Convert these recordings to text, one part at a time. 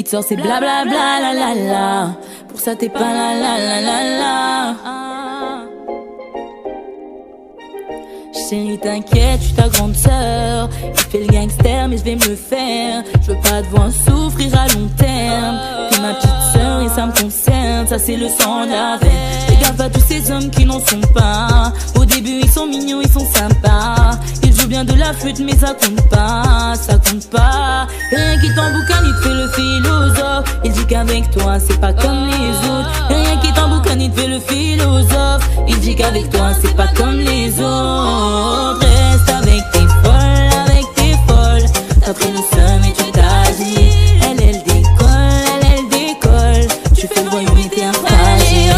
Il te sort c'est blablabla la la la. Pour ça t'es pas la la la la la. Chérie t'inquiète, je suis ta grande sœur. Il fait le gangster mais je vais me le faire. Je veux pas te voir souffrir à long terme. T'es ma petite sœur et ça me concerne. Ça c'est le sang de la veine. Regarde pas tous ces hommes qui n'en sont pas. Au début ils sont mignons, ils sont sympas. Ils jouent bien de la flûte mais ça compte pas. Ça compte pas. Rien qui t'emboucane, il te fait le philosophe. Il dit qu'avec toi c'est pas comme les autres. Rien qui t'emboucane, il te fait le philosophe. Il dit qu'avec toi c'est pas comme les autres. Reste avec tes folles. T'as pris le seum et tu t'agis. Elle décolle. Tu fais le voyou et t'es un fragile.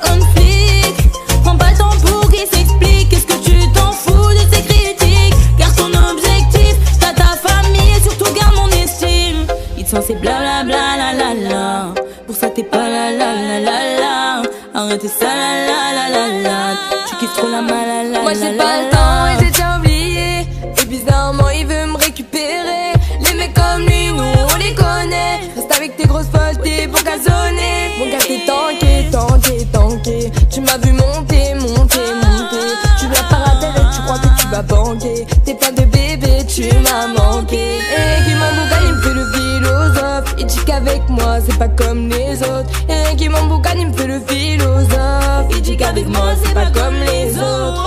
On flic. Prends pas le temps pour qu'il s'explique. Qu'est-ce que tu t'en fous de ces critiques? Car ton objectif, t'as ta famille et surtout garde mon estime. Il te sent c'est blablabla la la la. Pour ça t'es pas la la la la la. Arrête ça la la la la la. Tu kiffes trop la malala. Moi j'ai pas le temps et j'ai déjà oublié. Et bizarrement il veut me récupérer. Les mecs comme lui, nous on les connaît. Reste avec tes grosses folles, t'es pour gazonner. Mon gars t'es tanké. Tu m'as vu monter. Tu viens par la tête et tu crois que tu vas banquer. T'es plein de bébés, tu m'as manqué. Et qui m'emboucane, il me fait le philosophe. Il dit qu'avec moi c'est pas comme les autres. Et qui m'emboucane, il me fait le philosophe. Il dit qu'avec moi c'est pas comme les autres.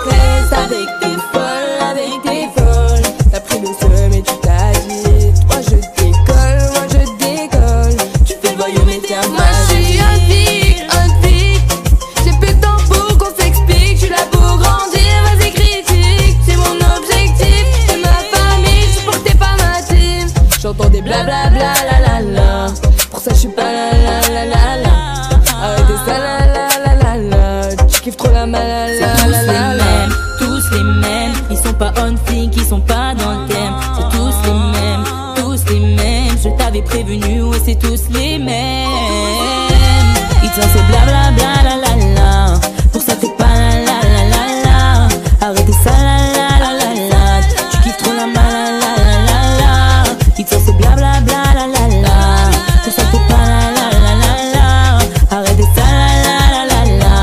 Reste avec tes folles. T'as pris le seum et tu t'as dit. Moi je décolle. Tu fais le voyou mais t'es un fragile. Moi je suis un flic. J'ai peu de temps pour qu'on s'explique. Je suis là pour grandir, vas-y critique. C'est mon objectif, c'est ma famille. Je suis pour que t'es pas ma team. J'entends des blablabla la la la. Pour ça je suis pas la la la la la. Arrêtez ça la la la la la. Tu kiffes trop la malala. C'est tous les mêmes. Ils sont pas on flic, ils sont pas dans le thème. C'est tous les mêmes. Je t'avais prévenu, ouais c'est tous les mêmes. Ils te c'est blablabla la la la. Pour ça t'es pas la la la la la. Arrêtez ça la la la la la. Tu kiffes trop la malala la la la. Ils te c'est blablabla la la la. Pour ça t'es pas la la la la la. Arrêtez ça la la la la la.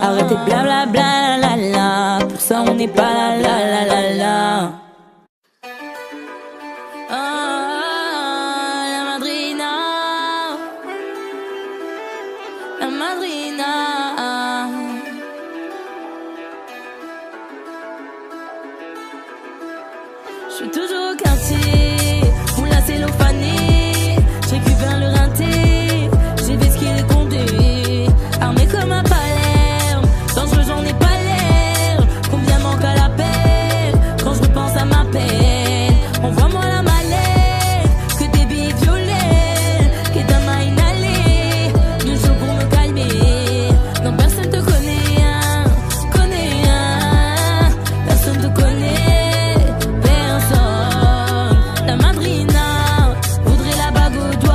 Arrêtez blablabla la la la. Pour ça on n'est pas la la la la la. La madrina. La madrina. Je suis toujours au quartier, où la cellophanée. Je récupère le rinté, j'ai vu ce qu'il est condé. Armé comme un Palerme, dangereux j'en ai pas l'air. Combien manque à la paix, quand je repense à ma peine. Envoie-moi la mallette, que des billes violets. Que d'un m'a inhalé, mieux chaud pour me calmer. Non personne te connaît, personne te connaît. La madrina voudrait la bague au doigt.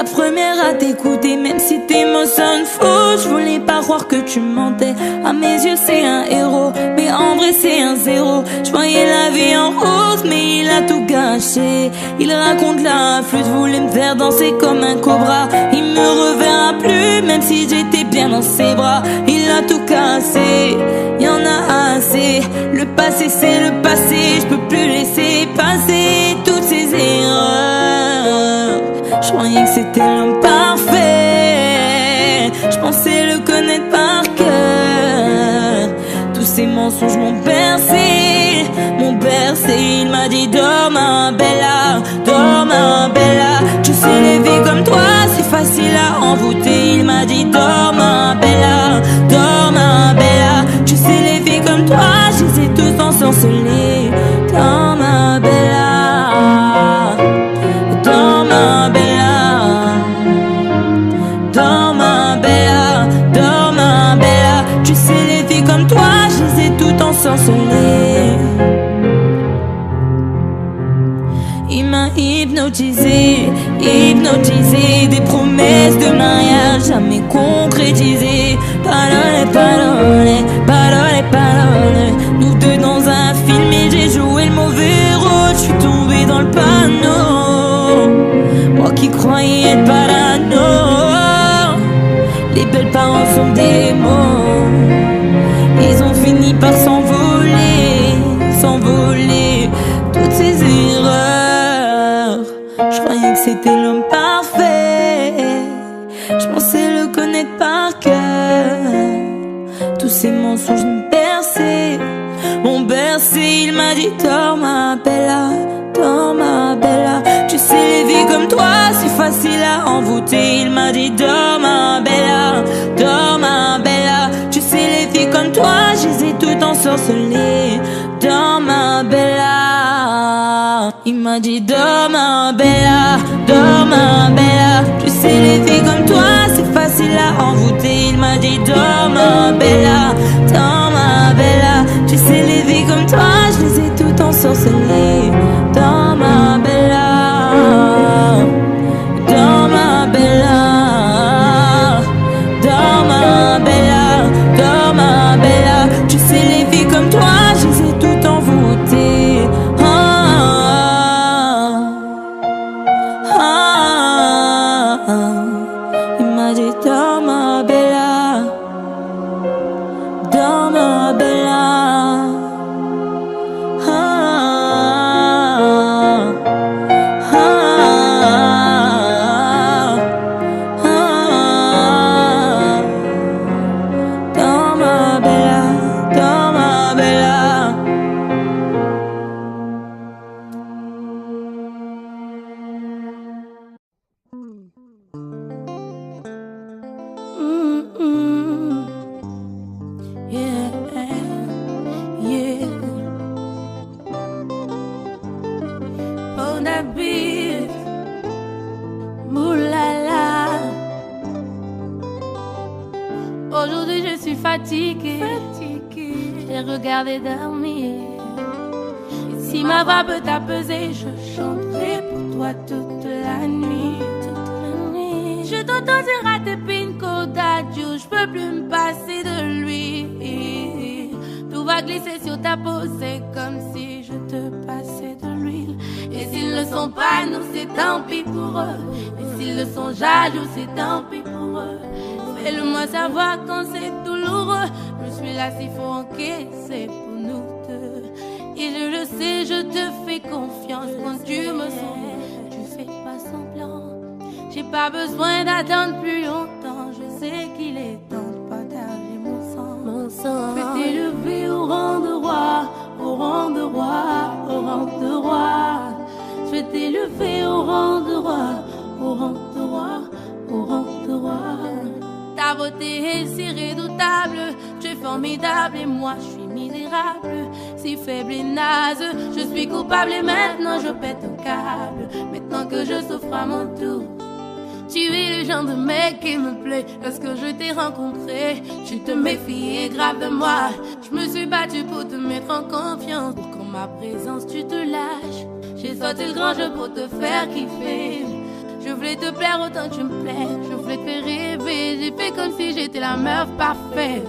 première à t'écouter, même si tes mots sonnent faux. Je voulais pas croire que tu mentais. À mes yeux c'est un héros, mais en vrai c'est un zéro. Je voyais la vie en rose, mais il a tout gâché. Il raconte la flûte, voulait me faire danser comme un cobra. Il me reverra plus, même si j'étais bien dans ses bras. Il a tout cassé, y'en a assez. Le passé c'est le passé, je peux plus laisser passer toutes ces erreurs. Je croyais que c'était l'homme parfait, je pensais le connaître par cœur. Tous ces mensonges m'ont bercé, il m'a dit dors ma bella, dors ma bella. Tu sais les vies comme toi c'est facile à envoûter. Il m'a dit dors ma bella, dors ma bella. Tu sais les vies comme toi je les ai tous ensorcelés. Dors ma bella, dors ma bella, dors ma bella, dors ma bella. Tu sais les vies comme toi je les ai toutes ensorcelés. Il m'a hypnotisé, hypnotisé. Des promesses de mariage jamais concrétisées. Parole, parole, parole, parole. Nous deux dans un film et j'ai joué le mauvais rôle. Je suis tombé dans le panneau, moi qui croyais être parano. Les belles paroles sont des mots. Ils ont fini par s'envoler, s'envoler. Toutes ces erreurs, je croyais que c'était l'homme parfait. Je pensais le connaître par cœur. Tous ces mensonges me berçaient, m'ont bercé. Il m'a dit dors ma bella, dors ma bella. Tu sais les vies comme toi c'est facile à envoûter. Il m'a dit dors ma bella, dors ma bella. Tu sais les filles comme toi je les ai toutes ensorcelées. Dors ma bella. Il m'a dit dors ma bella, dors ma bella. Tu sais les filles comme toi c'est facile à envoûter. Il m'a dit dors ma bella, dors ma bella. Tu sais les filles comme toi je les ai toutes ensorcelées. Dors ma bella, dors ma bella, dors ma bella, dors ma bella. Tu sais les filles comme toi je les ai toutes envoûtées. Il m'a dit dors ma bella, dors ma bella. Dors ma bella, dors ma bella. Yeah, yeah. Oh, that beat, moulala. Aujourd'hui je suis fatiguée, j'ai regardé dormir. Et si ma voix peut t'apaiser, je chanterai pour toi toute la nuit, toute la nuit. Je t'entends dire à tes pinko d'adieu, je peux plus me passer de lui. Tout va glisser sur ta peau, c'est comme si je te passais de l'huile. Et s'ils ne sont pas nous, c'est tant pis pour eux. Et s'ils le sont jaloux, c'est tant pis pour eux. Fais-le-moi savoir quand c'est douloureux. Je suis là s'il faut encaisser pour nous deux. Et je le sais, je te fais confiance. Quand tu me sens, tu fais pas semblant. J'ai pas besoin d'attendre plus longtemps. Je sais qu'il est temps de partager mon sang. Je vais t'élever au rang de roi, au rang de roi, au rang de roi. Je vais t'élever au rang de roi, au rang de roi, au rang de roi. Ta beauté est si redoutable, tu es formidable et moi je suis misérable. Si faible et naze, je suis coupable et maintenant je pète un câble. Maintenant que je souffre à mon tour. Tu es le genre de mec qui me plaît. Lorsque je t'ai rencontré, tu te méfiais grave de moi. Je me suis battue pour te mettre en confiance, pour qu'en ma présence tu te lâches. J'ai sorti le grand jeu pour te faire kiffer. Je voulais te plaire autant que tu me plais. Je voulais te faire rêver. J'ai fait comme si j'étais la meuf parfaite.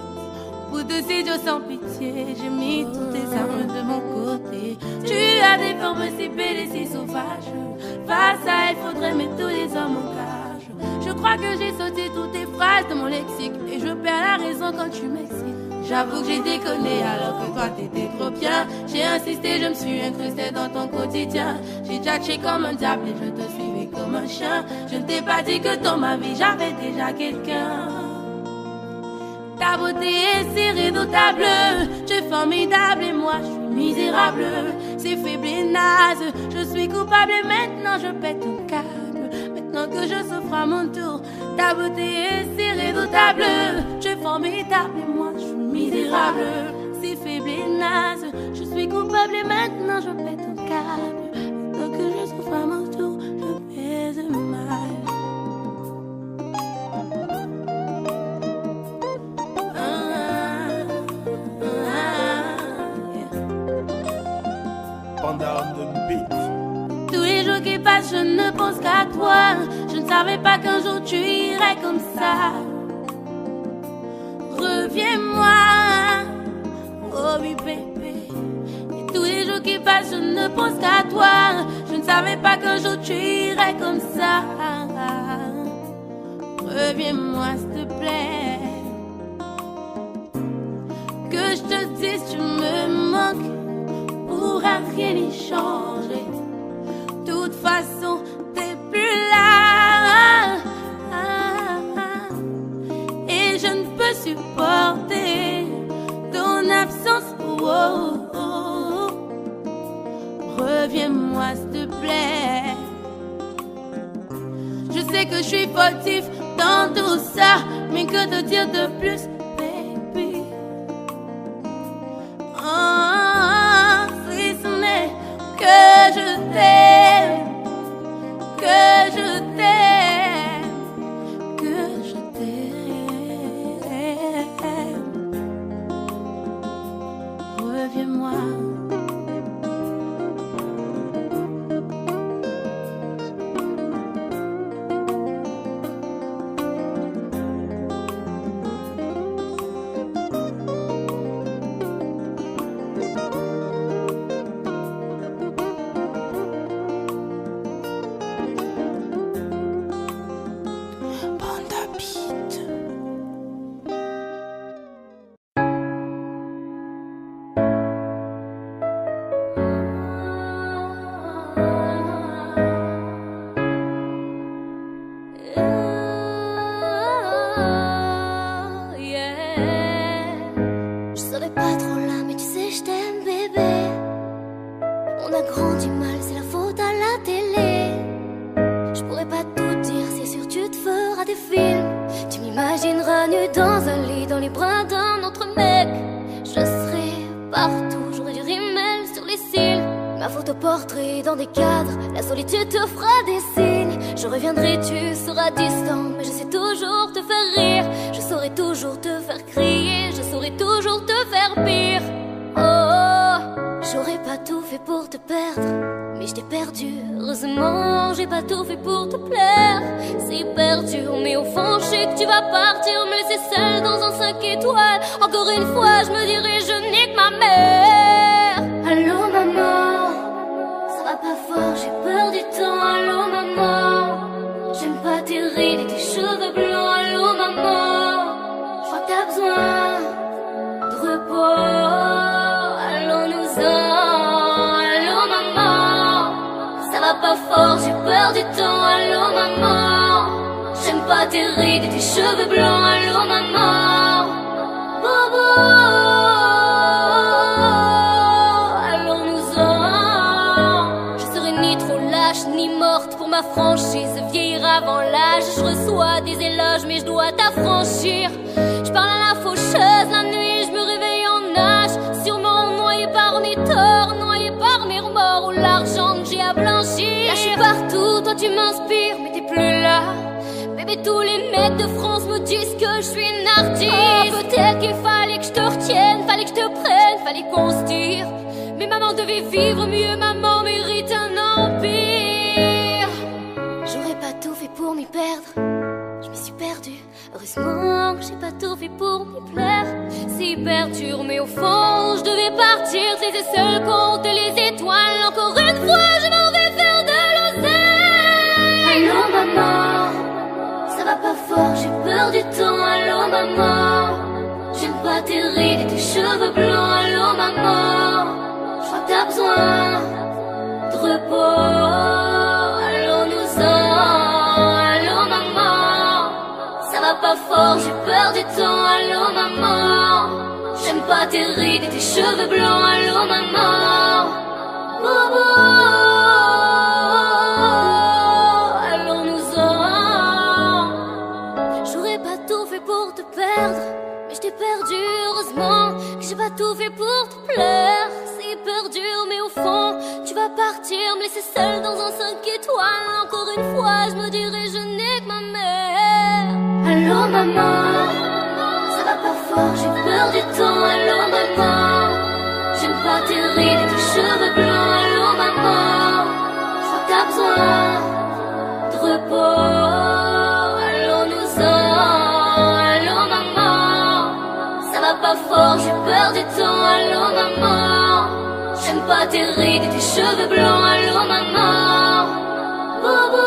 Pour de ces dieux sans pitié, j'ai mis toutes tes armes de mon côté. Tu as des formes si belles et si sauvages. Face à elle, faudrait mettre tous les hommes au cage. Je crois que j'ai sauté toutes tes phrases de mon lexique. Et je perds la raison quand tu m'excites. J'avoue que j'ai déconné alors que toi t'étais trop bien. J'ai insisté, je me suis incrustée dans ton quotidien. J'ai tchatché comme un diable et je te suivais comme un chien. Je ne t'ai pas dit que dans ma vie j'avais déjà quelqu'un. Ta beauté est si redoutable, tu es formidable et moi je suis misérable. C'est faible et naze, je suis coupable et maintenant je pète un câble. Maintenant que je souffre à mon tour, ta beauté est si redoutable, tu es formidable et moi je suis misérable. C'est faible et naze, je suis coupable et maintenant je pète un câble. Maintenant que je souffre à mon tour, je pèse mal. Tous les jours qui passent, je ne pense qu'à toi. Je ne savais pas qu'un jour tu irais comme ça. Reviens-moi, oh oui bébé. Et tous les jours qui passent, je ne pense qu'à toi. Je ne savais pas qu'un jour tu irais comme ça. Reviens-moi s'il te plaît. Que je te dise, tu me manques. Pourra rien y changer. De toute façon, t'es plus là. Et je ne peux supporter ton absence. Oh, oh, oh. Reviens-moi s'il te plaît. Je sais que je suis fautif dans tout ça, mais que te dire de plus, baby? Que je t'aime, que je t'aime, que je t'aime. Reviens-moi. Tu seras distant, mais je sais toujours te faire rire. Je saurai toujours te faire crier. Je saurai toujours te faire pire. Oh, j'aurais pas tout fait pour te perdre, mais je t'ai perdu. Heureusement, j'ai pas tout fait pour te plaire. C'est hyper dur, mais au fond, je sais que tu vas partir, me laisser seule dans un 5 étoiles. Encore une fois, je me dirai, je n'ai que ma mère. Allô, maman, ça va pas fort, j'ai peur du temps. Allô, maman. J'aime pas tes rides et tes cheveux blancs. Allô maman, je crois que t'as besoin de repos. Allons-nous-en. Allô maman, ça va pas fort, j'ai peur du temps. Allô maman, j'aime pas tes rides et tes cheveux blancs. Allô maman, bobo. Allons-nous-en. Je serai ni trop lâche ni morte pour ma franchise. Avant l'âge, je reçois des éloges, mais je dois t'affranchir. Je parle à la faucheuse la nuit, je me réveille en nage. Sûrement noyé par mes torts, noyé par mes remords ou l'argent que j'ai à blanchir. Là je suis partout, toi tu m'inspires, mais t'es plus là. Bébé, tous les mecs de France me disent que je suis une artiste. Oh, peut-être qu'il fallait que je te retienne, fallait que je te prenne, fallait qu'on se tire. Mais maman devait vivre mieux, maman mérite un empire. J'aurais pas tout Heureusement que j'ai pas tout fait pour lui plaire. C'est hyper dur, mais au fond, je devais partir. J'étais seule contre les étoiles. Encore une fois, je m'en vais faire de l'océan. Allô maman, ça va pas fort, j'ai peur du temps. Allô maman, j'aime pas tes rides et tes cheveux blancs. Allô maman, je crois que t'as besoin de repos. Pas fort, j'ai peur du temps. Allô maman, j'aime pas tes rides et tes cheveux blancs. Allô maman, bobo, allons-nous-en. J'aurais pas tout fait pour te perdre, mais je t'ai perdu. Heureusement que j'ai pas tout fait pour te plaire. C'est hyper dur, mais au fond, tu vas partir, me laisser seule dans un 5 étoiles. Encore une fois, je me dirais je n'ai que ma mère. Allô maman, ça va pas fort, j'ai peur du temps. Allô maman, j'aime pas tes rides et tes cheveux blancs. Allô maman, je crois que t'as besoin de repos. Allons-nous-en. Allô maman, ça va pas fort, j'ai peur du temps. Allô maman, j'aime pas tes rides et tes cheveux blancs. Allô maman, bobo.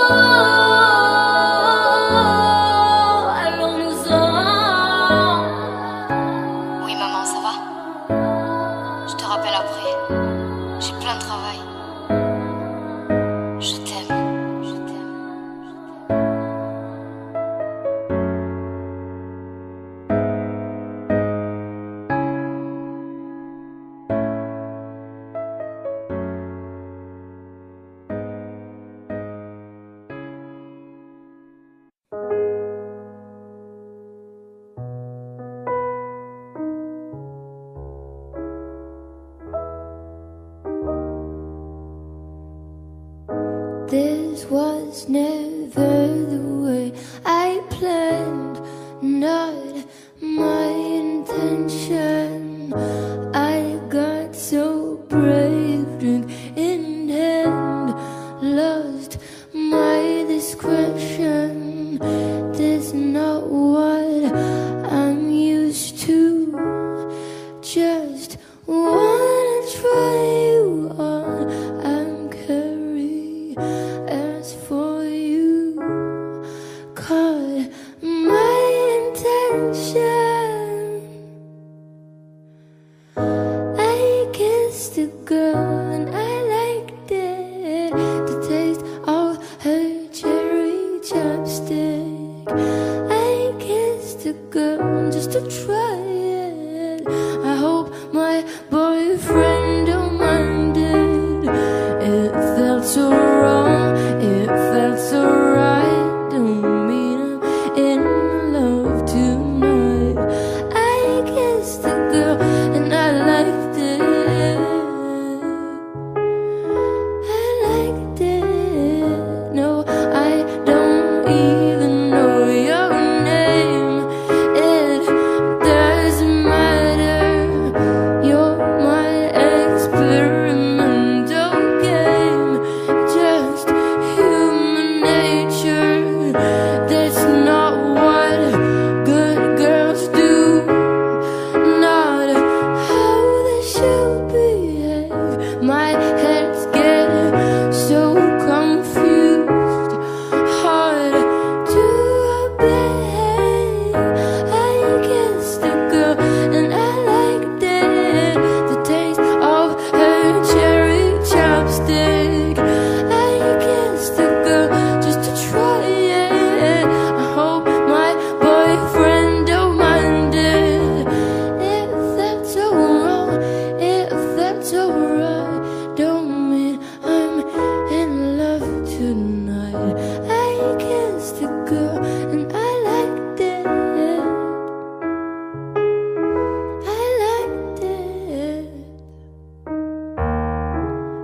This was never the way I planned, not my intention. I got so brave, drink in hand, lost my discretion. This not what I'm used to. Just wanna try you on and carry. As for you, caught my intention. I kissed a girl and I liked it. The taste of her cherry chapstick. I kissed a girl just to try it. I hope my boyfriend don't mind it. It felt so wrong, it felt so right. Don't mean I'm in love tonight. I kissed a girl and I liked it. I liked it. No, I don't even know your name. It doesn't matter. You're my experimental game. Just human nature. That's not what good girls do. Not how they should behave. My head's getting so confused. Hard to obey. I kissed a girl and I liked it. The taste of her cherry chopstick. I kissed a girl just to try it. I hope my boyfriend don't mind it. If that's so wrong, if that's so right, don't mean I'm in love tonight. I kissed a girl and I liked it. I liked it.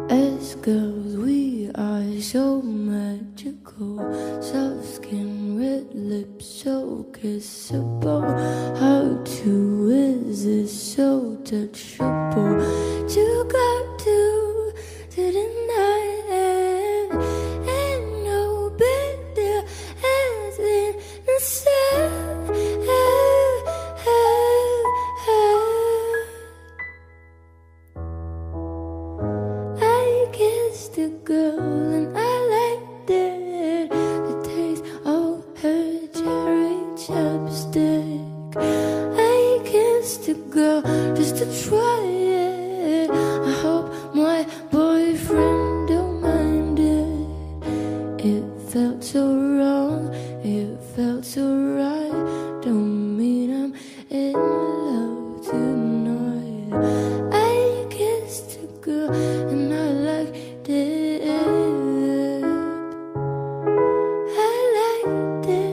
As girls, we are so magical. Soft skin, red lips, so kissable. How to is this so touchable? To go to the night and no better as in the sun. stick. I kissed a girl just to try it. I hope my boyfriend don't mind it. It felt so wrong, it felt so right. Don't mean I'm in love tonight. I kissed a girl and I liked it. I liked it.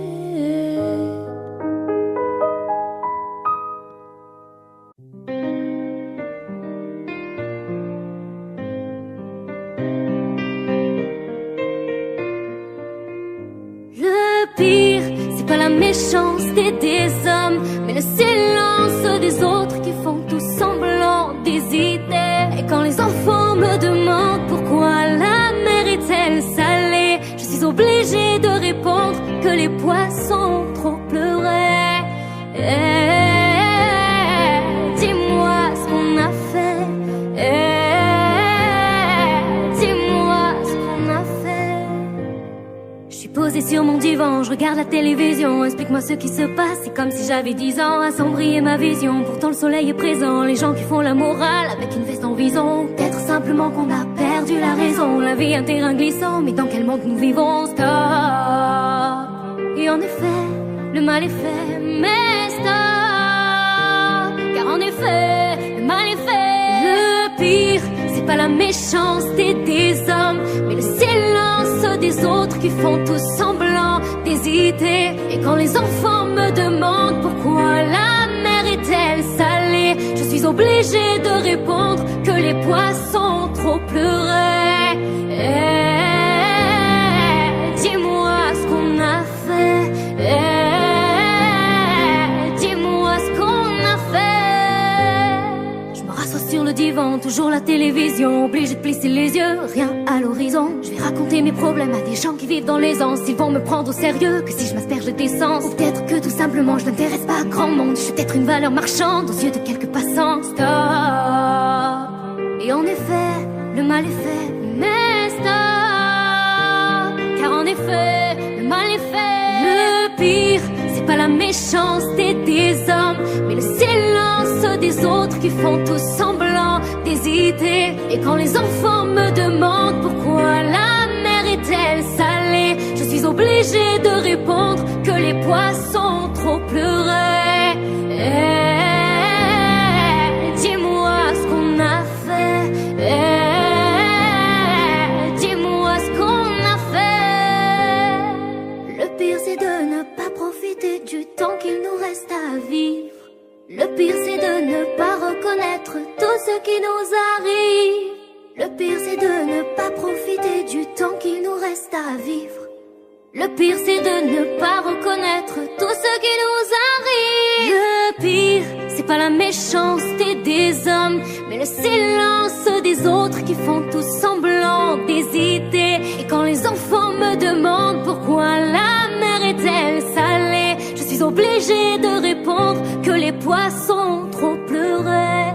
Le pire, c'est pas la méchanceté des hommes, mais le silence des autres qui font tout semblant d'hésiter. Et quand les enfants me demandent pourquoi la mer est-elle salée, je suis obligée de répondre que les poissons trop pleuraient. Dis-moi ce qu'on a fait. Dis-moi ce qu'on a fait. Je suis posée sur mon divan, je regarde la télévision. Explique-moi ce qui se passe, c'est comme si j'avais 10 ans. Assombrie ma vision, pourtant le soleil est présent. Les gens qui font la morale avec une veste en vison. Peut-être simplement qu'on a perdu la raison. La vie est un terrain glissant, mais dans quel monde nous vivons? Stop. Et en effet, le mal est fait, mais stop. Car en effet, le mal est fait. Le pire, c'est pas la méchanceté des hommes, mais le silence des autres qui font tout semblant d'hésiter. Et quand les enfants me demandent pourquoi la mer est-elle salée, je suis obligée de répondre que les poissons trop pleuraient. Dis-moi ce qu'on a fait. Dis-moi ce qu'on a fait. Je me rassois sur le divan, toujours la télévision, obligée de plisser les yeux, rien à l'horizon. Je vais raconter mes problèmes à des gens qui vivent dans l'aisance. Ils vont me prendre au sérieux que si je m'asperge d'essence. Ou peut-être que tout simplement je n'intéresse pas à grand monde. Je suis peut-être une valeur marchande aux yeux de quelques passants. Stop. Et en effet, le mal est fait, mais stop. Car en effet, le mal est fait. Le pire, c'est pas la méchanceté des hommes, mais le silence des autres qui font tout semblant d'hésiter. Et quand les enfants me demandent pourquoi la mer est-elle salée, je suis obligée de répondre que les poissons trop pleuraient. Dis-moi ce qu'on a fait. Dis-moi ce qu'on a fait. Le pire, c'est de ne pas profiter du temps qu'il nous reste à vivre. Le pire, c'est de ne pas reconnaître tout ce qui nous arrive. Le pire, c'est de ne pas profiter du temps qu'il nous reste à vivre. Le pire, c'est de ne pas reconnaître tout ce qui nous arrive. Le pire, c'est pas la méchanceté des hommes, mais le silence des autres qui font tout semblant d'hésiter. Et quand les enfants me demandent pourquoi la mer est-elle salée, je suis obligée de répondre que les poissons trop pleuraient.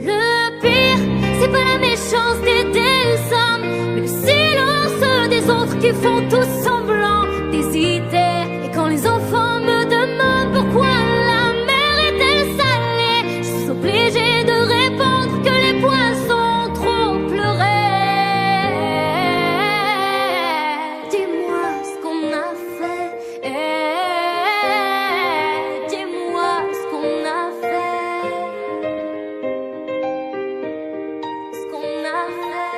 Le pire, c'est pas la méchanceté des hommes, mais le silence des autres qui font tout semblant d'hésiter. Et quand les enfants me demandent pourquoi la mer est-elle salée, je suis obligée de répondre que les poissons trop pleuraient. Dis-moi ce qu'on a fait. Dis-moi ce qu'on a fait. Ce qu'on a fait.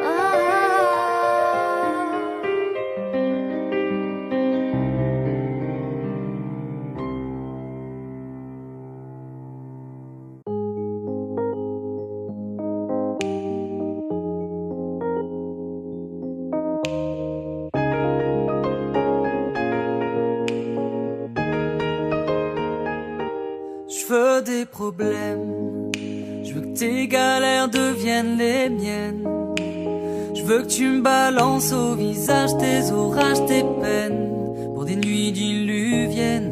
Oh. Je veux des problèmes, je veux que tes galères deviennent les miennes. Je veux que tu me balances au visage tes orages, tes peines, pour des nuits diluviennes.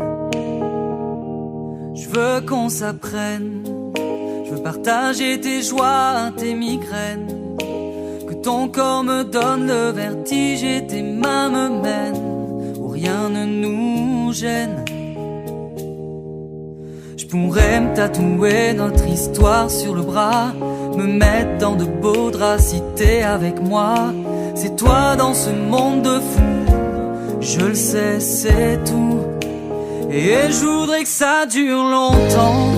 Je veux qu'on s'apprenne, je veux partager tes joies, tes migraines. Que ton corps me donne le vertige et tes mains me mènent gêne. Je pourrais me tatouer notre histoire sur le bras, me mettre dans de beaux draps si t'es avec moi. C'est toi dans ce monde de fous, je le sais, c'est tout. Et je voudrais que ça dure longtemps,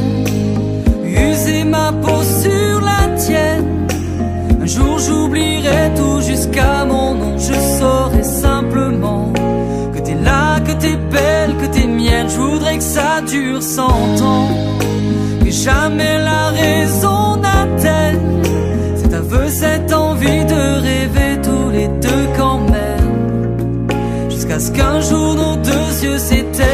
user ma peau sur la tienne. Un jour j'oublierai tout jusqu'à mon nom, je saurai simplement que t'es là, que t'es belle, que t'es mienne. Je voudrais que ça dure 100 ans, que jamais la raison n'atteigne cet aveu, cette envie de rêver tous les deux quand même, jusqu'à ce qu'un jour nos deux yeux s'éteignent.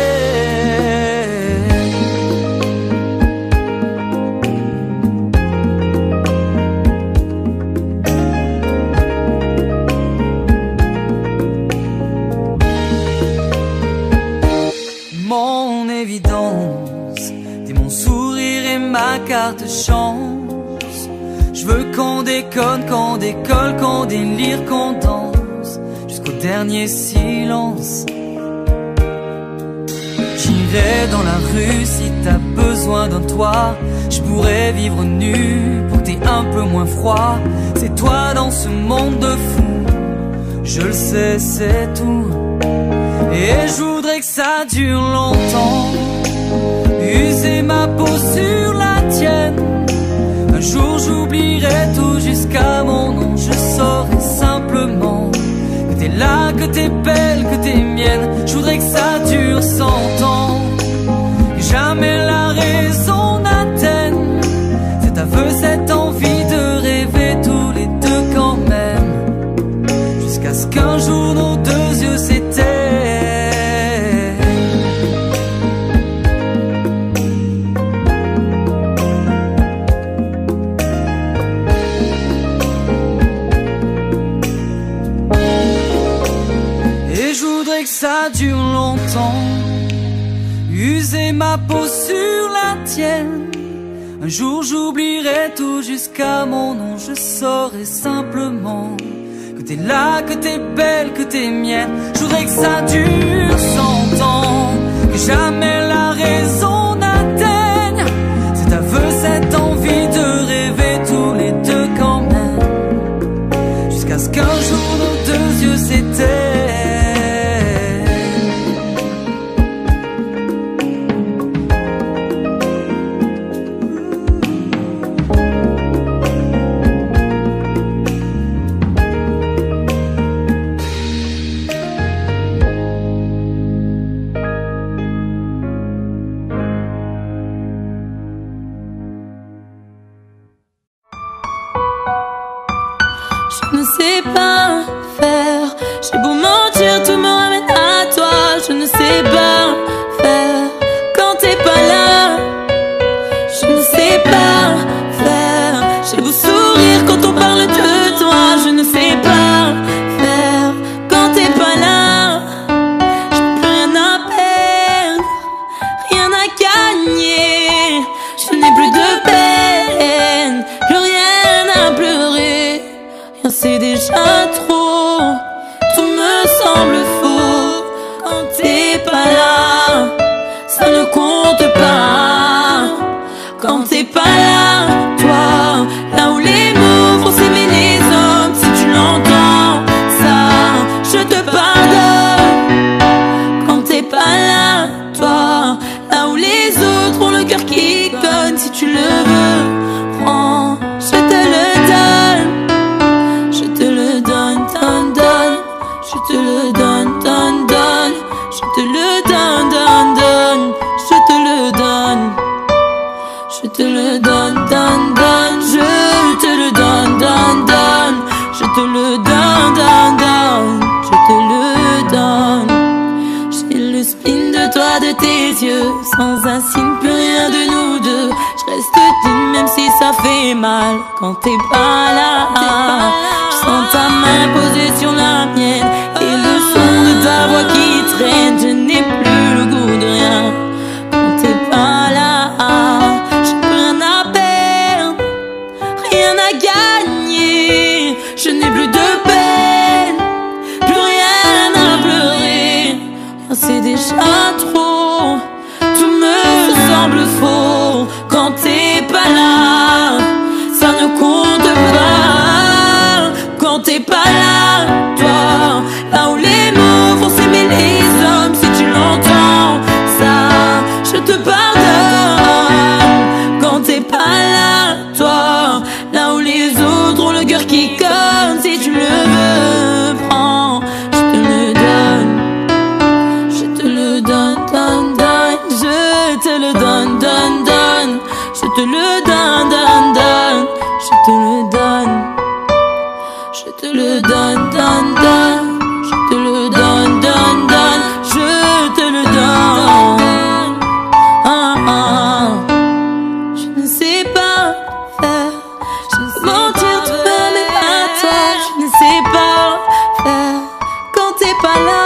Mon évidence, t'es mon sourire et ma carte chance. Je veux qu'on déconne, qu'on décolle, qu'on délire, qu'on danse jusqu'au dernier silence. J'irai dans la rue si t'as besoin d'un toit. Je pourrais vivre nu pour que t'aies un peu moins froid. C'est toi dans ce monde de fous, je le sais, c'est tout. Et je voudrais que ça dure longtemps, user ma peau sur la tienne. Un jour j'oublierai tout jusqu'à mon nom, je saurai simplement que t'es là, que t'es belle, que t'es mienne. Je voudrais que ça dure 100 ans, que jamais la raison n'atteigne cet aveu, cette envie de rêver tous les deux quand même, jusqu'à ce qu'un jour nos deux yeux s'éteignent. Que ça dure longtemps, user ma peau sur la tienne. Un jour j'oublierai tout jusqu'à mon nom, je saurai simplement que t'es là, que t'es belle, que t'es mienne. Je voudrais que ça dure 100 ans, que jamais la raison n'atteigne cet aveu, cette envie de rêver tous les deux quand même, jusqu'à ce qu'un jour nos deux yeux s'éteignent. Je ne sais pas faire, j'ai beau mentir, tout me ramène à toi. Je ne sais pas faire quand t'es pas là. Je ne sais pas faire, j'ai beau sourire quand on parle de toi. Je ne sais pas faire quand t'es pas là. Je n'ai plus rien à perdre, rien à gagner. Je n'ai plus de peine, plus rien à pleurer. C'est déjà trop, tout me semble faux. Quand t'es pas là, ça ne compte pas. Quand t'es pas là, toi, là où les mots font s'aimer les hommes. Si tu l'entends, ça, je te pardonne. Quand t'es pas là, toi, là où les autres ont le cœur qui cogne. Si tu le veux, prends, je te le donne. Je te le donne, donne, donne. Je te le donne, donne, donne. Je te le donne, donne, donne. Je te le donne. Je te le donne, donne, donne. Je te le donne, donne, donne. Je te le donne, donne, donne. Je te le donne. J'ai le spin de toi, de tes yeux. Sans un signe, plus rien de nous deux. Je reste digne même si ça fait mal. Quand t'es pas là, je sens ta main posée sur la mienne. Et le son de ta voix qui traîne. Je n'ai plus le goût de rien. Quand t'es pas là, j'ai plus rien à perdre, rien à gagner. Je n'ai plus de peine, plus rien à pleurer. c'est déjà trop. Tout me semble faux quand t'es pas là. Ça ne compte pas quand t'es pas là, toi. Là où les mots vont s'aimer les hommes, si tu l'entends, ça, je te pardonne. Quand t'es pas là, toi. Là où les autres ont le cœur qui cogne, si tu le veux, prends, je te le donne. Je te le donne, donne, donne. Je te le donne, donne, donne. Je te le donne, donne, donne. Je te le donne. Je te le donne, donne, donne. Je te le donne, donne, donne. Je te le donne. Ah, ah. Je ne sais pas faire. Je ne sais mentir toi-même et à toi. Je ne sais pas faire quand t'es pas là.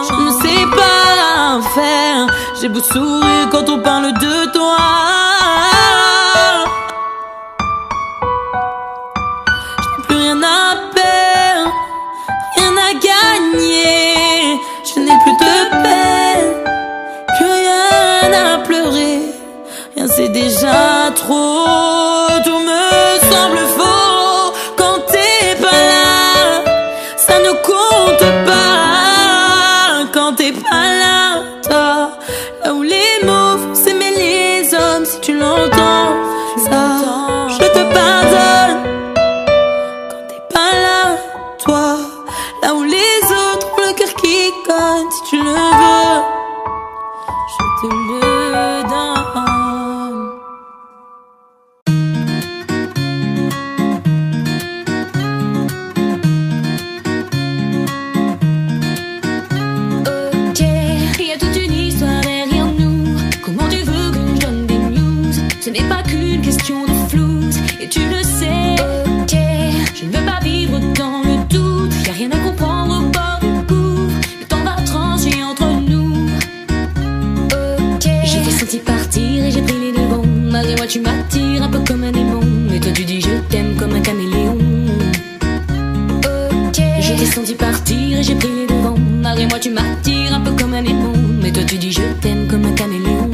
Je ne sais pas faire. J'ai beau sourire quand on parle de toi. Je n'ai plus rien à perdre, rien à gagner. Je n'ai plus de peine, plus rien à pleurer. Rien c'est déjà trop. Tout me semble faux quand t'es pas là. Ça ne compte pas quand t'es pas là, toi. Là où les mots vont s'aimer les hommes, si tu l'entends, ça, je te pardonne. Quand t'es pas là, toi. Là où les autres ont le cœur qui cogne, si tu le veux, je te le donne. Ok, y a toute une histoire derrière nous. Comment tu veux que je donne des news? Ce n'est pas qu'une question de flouze, et tu le sais. Ok, je ne veux pas vivre dans le doute. Y a rien à comprendre au bord du gouffre. Le temps va trancher entre nous. Ok, j'ai t'ai senti partir et j'ai pris les devants. Malgré moi tu m'attires un peu comme un démon, et toi tu dis je t'aime comme un caméléon. Ok, je t'ai senti partir et j'ai pris les devants. Malgré moi tu m'attires un peu comme un démon, mais toi tu dis je t'aime comme un caméléon.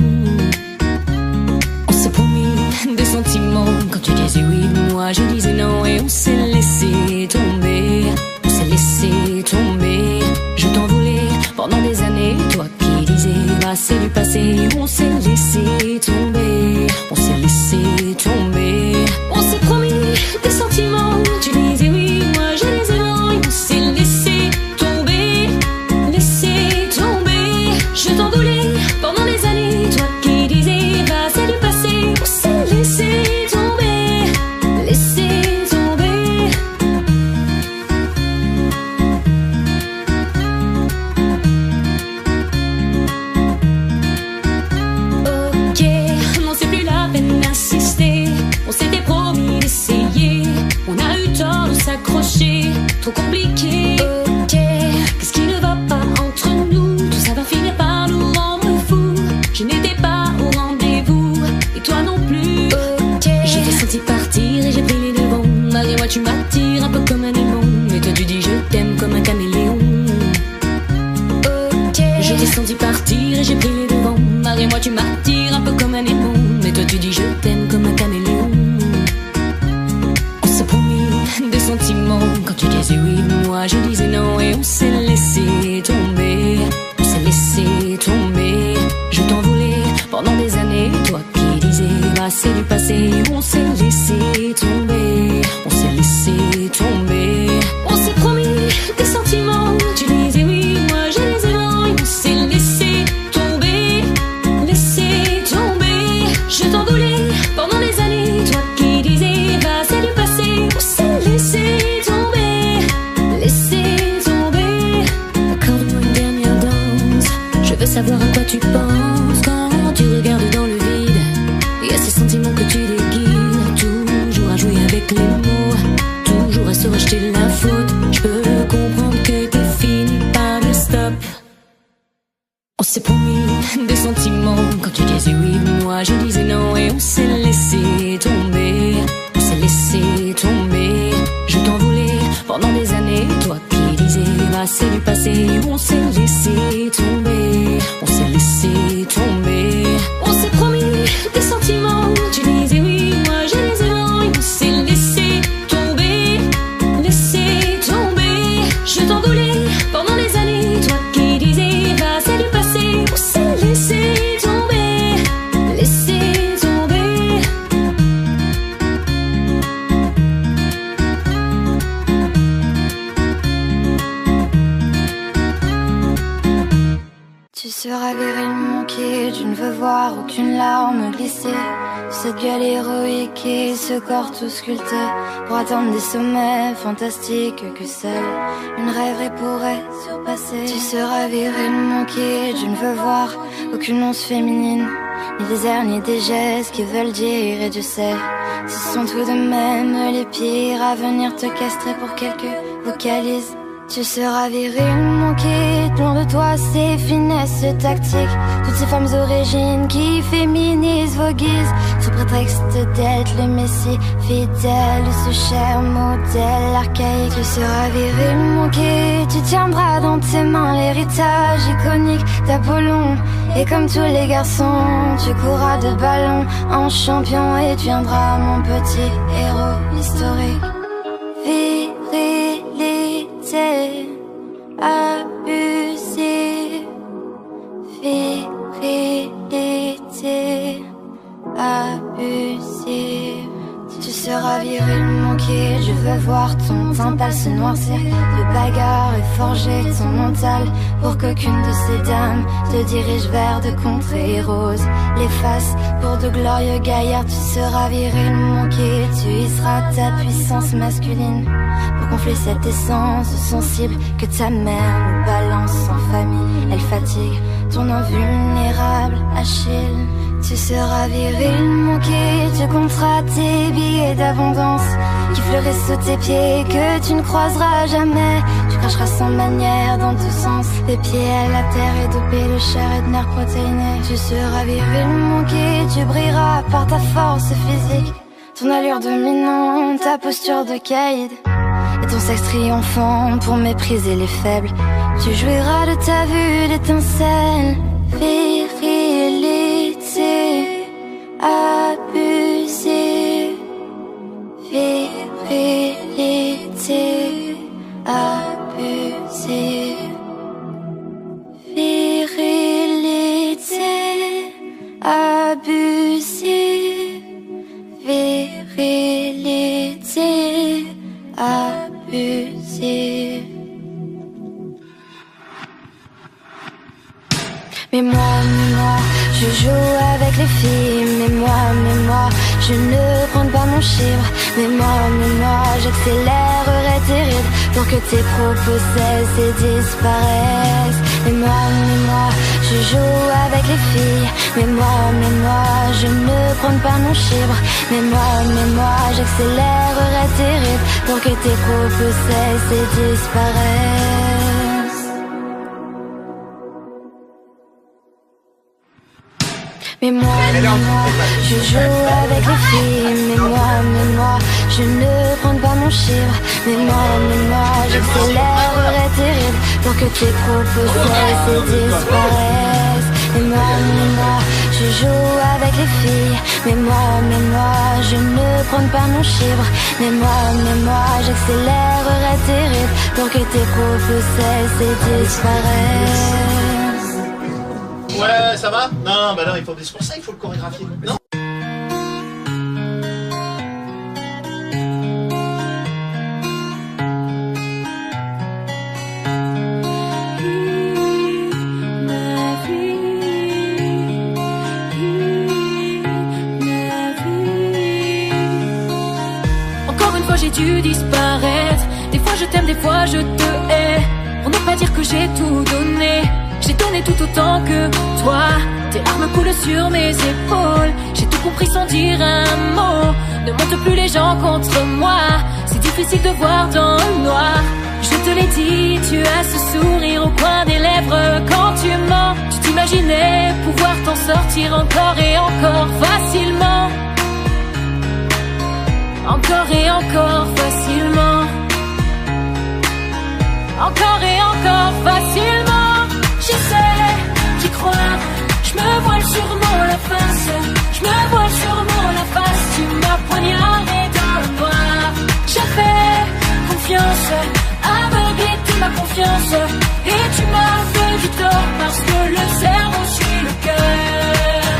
On s'est promis des sentiments quand tu disais oui, moi je disais non, et on s'est laissé tomber. On s'est laissé tomber. Je t'en voulais pendant des années, toi qui disais bah c'est du passé. On s'est laissé tomber. On s'est laissé tomber. On s'est promis des sentiments, tu disais oui, moi je disais non, et on s'est laissé tomber. Laissé tomber. Je t'en voulais pendant des années, toi qui disais bah c'est du passé. On s'est laissé tomber. Laissé tomber. Ok, non c'est plus la peine d'insister. On s'était promis d'essayer. On a eu tort de s'accrocher. Trop compliqué. Ok, qu'est-ce qui ne va pas entre nous? Tout ça va finir par nous rendre fous. Je n'étais pas au rendez-vous, et toi non plus. Ok, je t'ai senti partir et j'ai pris les devants. Malgré moi tu m'attires un peu comme un démon, mais toi tu dis je t'aime comme un caméléon. Ok, je t'ai senti partir et j'ai pris les devants. Malgré moi tu m'attires un peu comme un démon, mais toi tu dis je t'aime comme un caméléon. On s'est promis des sentiments quand tu disais oui, moi je disais non, et on s'est laissé tomber. On s'est laissé tomber. Je t'en voulais pendant des années, toi qui disais bah c'est du passé. On s'est laissé tomber. On s'est laissé tomber. On s'est promis des sentiments, tu disais oui, moi je disais non, et on s'est laissé tomber. Laissé tomber. Je t'en voulais pendant des années, toi qui disais bah c'est du passé. On s'est laissé tomber. Laissé tomber. Accorde-moi une dernière danse. Je veux savoir à quoi tu penses quand tu regardes dans le vide. Il y a ces sentiments que tu déguises, toujours à jouer avec les mots, toujours à se racheter la faute. Je peux comprendre que t'es fini par le stop. On s'est promis des sentiments quand tu disais oui, moi je disais non, et on s'est laissé tomber. On s'est laissé tomber. Je t'en voulais pendant des années, toi qui disais bah c'est du passé. On s'est laissé Tu ravirais mon kid, je ne veux voir aucune larme glisser. Cette gueule héroïque et ce corps tout sculpté pour atteindre des sommets fantastiques que seule une rêverie pourrait surpasser. Tu seras viril mon kid, je ne veux voir aucune once féminine, ni des airs ni des gestes qui veulent dire. Et Dieu sait, ce sont tout de même les pires à venir te castrer pour quelques vocalises. Tu seras viril mon kid, loin de toi ces finesses tactiques, toutes ces femmes origines qui féminisent vos guises sous prétexte d'être le messie fidèle de ce cher modèle archaïque. Tu seras viril mon kid, tu tiendras dans tes mains l'héritage iconique d'Apollon. Et comme tous les garçons, tu courras de ballon en champion et tu viendras mon petit héros historique. Virilité abusive, virilité abusive. Tu seras viril mon kid, je veux voir ton mental se noircir. De bagarre et forger ton mental pour qu'aucune de ces dames te dirige vers de contrées roses. Les faces pour de glorieux gaillards. Tu seras viril mon kid, tu y seras ta puissance masculine pour gonfler cette essence sensible que ta mère nous balance en famille. Elle fatigue ton invulnérable Achille. Tu seras viril mon kid, tu compteras tes billets d'abondance qui fleurissent sous tes pieds que tu ne croiseras jamais. Tu cracheras sans manière dans tous sens, les pieds à la terre et dopé de chair et de nerfs protéinés. Tu seras viril mon kid, tu brilleras par ta force physique, ton allure dominante, ta posture de caïd et ton sexe triomphant pour mépriser les faibles. Tu jouiras de ta vue d'étincelle. Virilité abusive, virilité abusive, virilité abusive, virilité abusive. Mais moi, je joue avec les filles. Mais moi, je ne prends pas mon chiffre. Mais moi, j'accélérerai tes rythmes pour que tes propos cessent et disparaissent. Mais moi, je joue avec les filles. Mais moi, je ne prends pas mon chiffre. Mais moi, j'accélérerai tes rythmes pour que tes propos cessent et disparaissent. Mais moi, je joue avec les filles. Mais moi, je ne prends pas mon chiffre. Mais moi, j'accélérerai tes rythmes pour que tes propos cessent et disparaissent. Mais moi, je joue avec les filles. Mais moi, je ne prends pas mon chiffre. Mais moi, j'accélérerai tes rythmes pour que tes propos cessent et disparaissent. Ouais, ça va? Non, bah non, il faut des pour ça, il faut le chorégraphier. Non? Encore une fois j'ai dû disparaître. Des fois je t'aime, des fois je te hais. Pour ne pas dire que j'ai tout donné. J'ai donné tout autant que toi. Tes larmes coulent sur mes épaules. J'ai tout compris sans dire un mot. Ne monte plus les gens contre moi. C'est difficile de voir dans le noir. Je te l'ai dit, tu as ce sourire au coin des lèvres quand tu mens. Tu t'imaginais pouvoir t'en sortir encore et encore facilement. Encore et encore facilement. Encore et encore facilement. J'essaie d'y croire, je me voile sûrement la face. Je me voile sûrement la face. Tu m'as poignardé dans le noir. J'ai fait confiance, aveuglé de ma confiance. Et tu m'as fait du tort parce que le cerveau suit le cœur.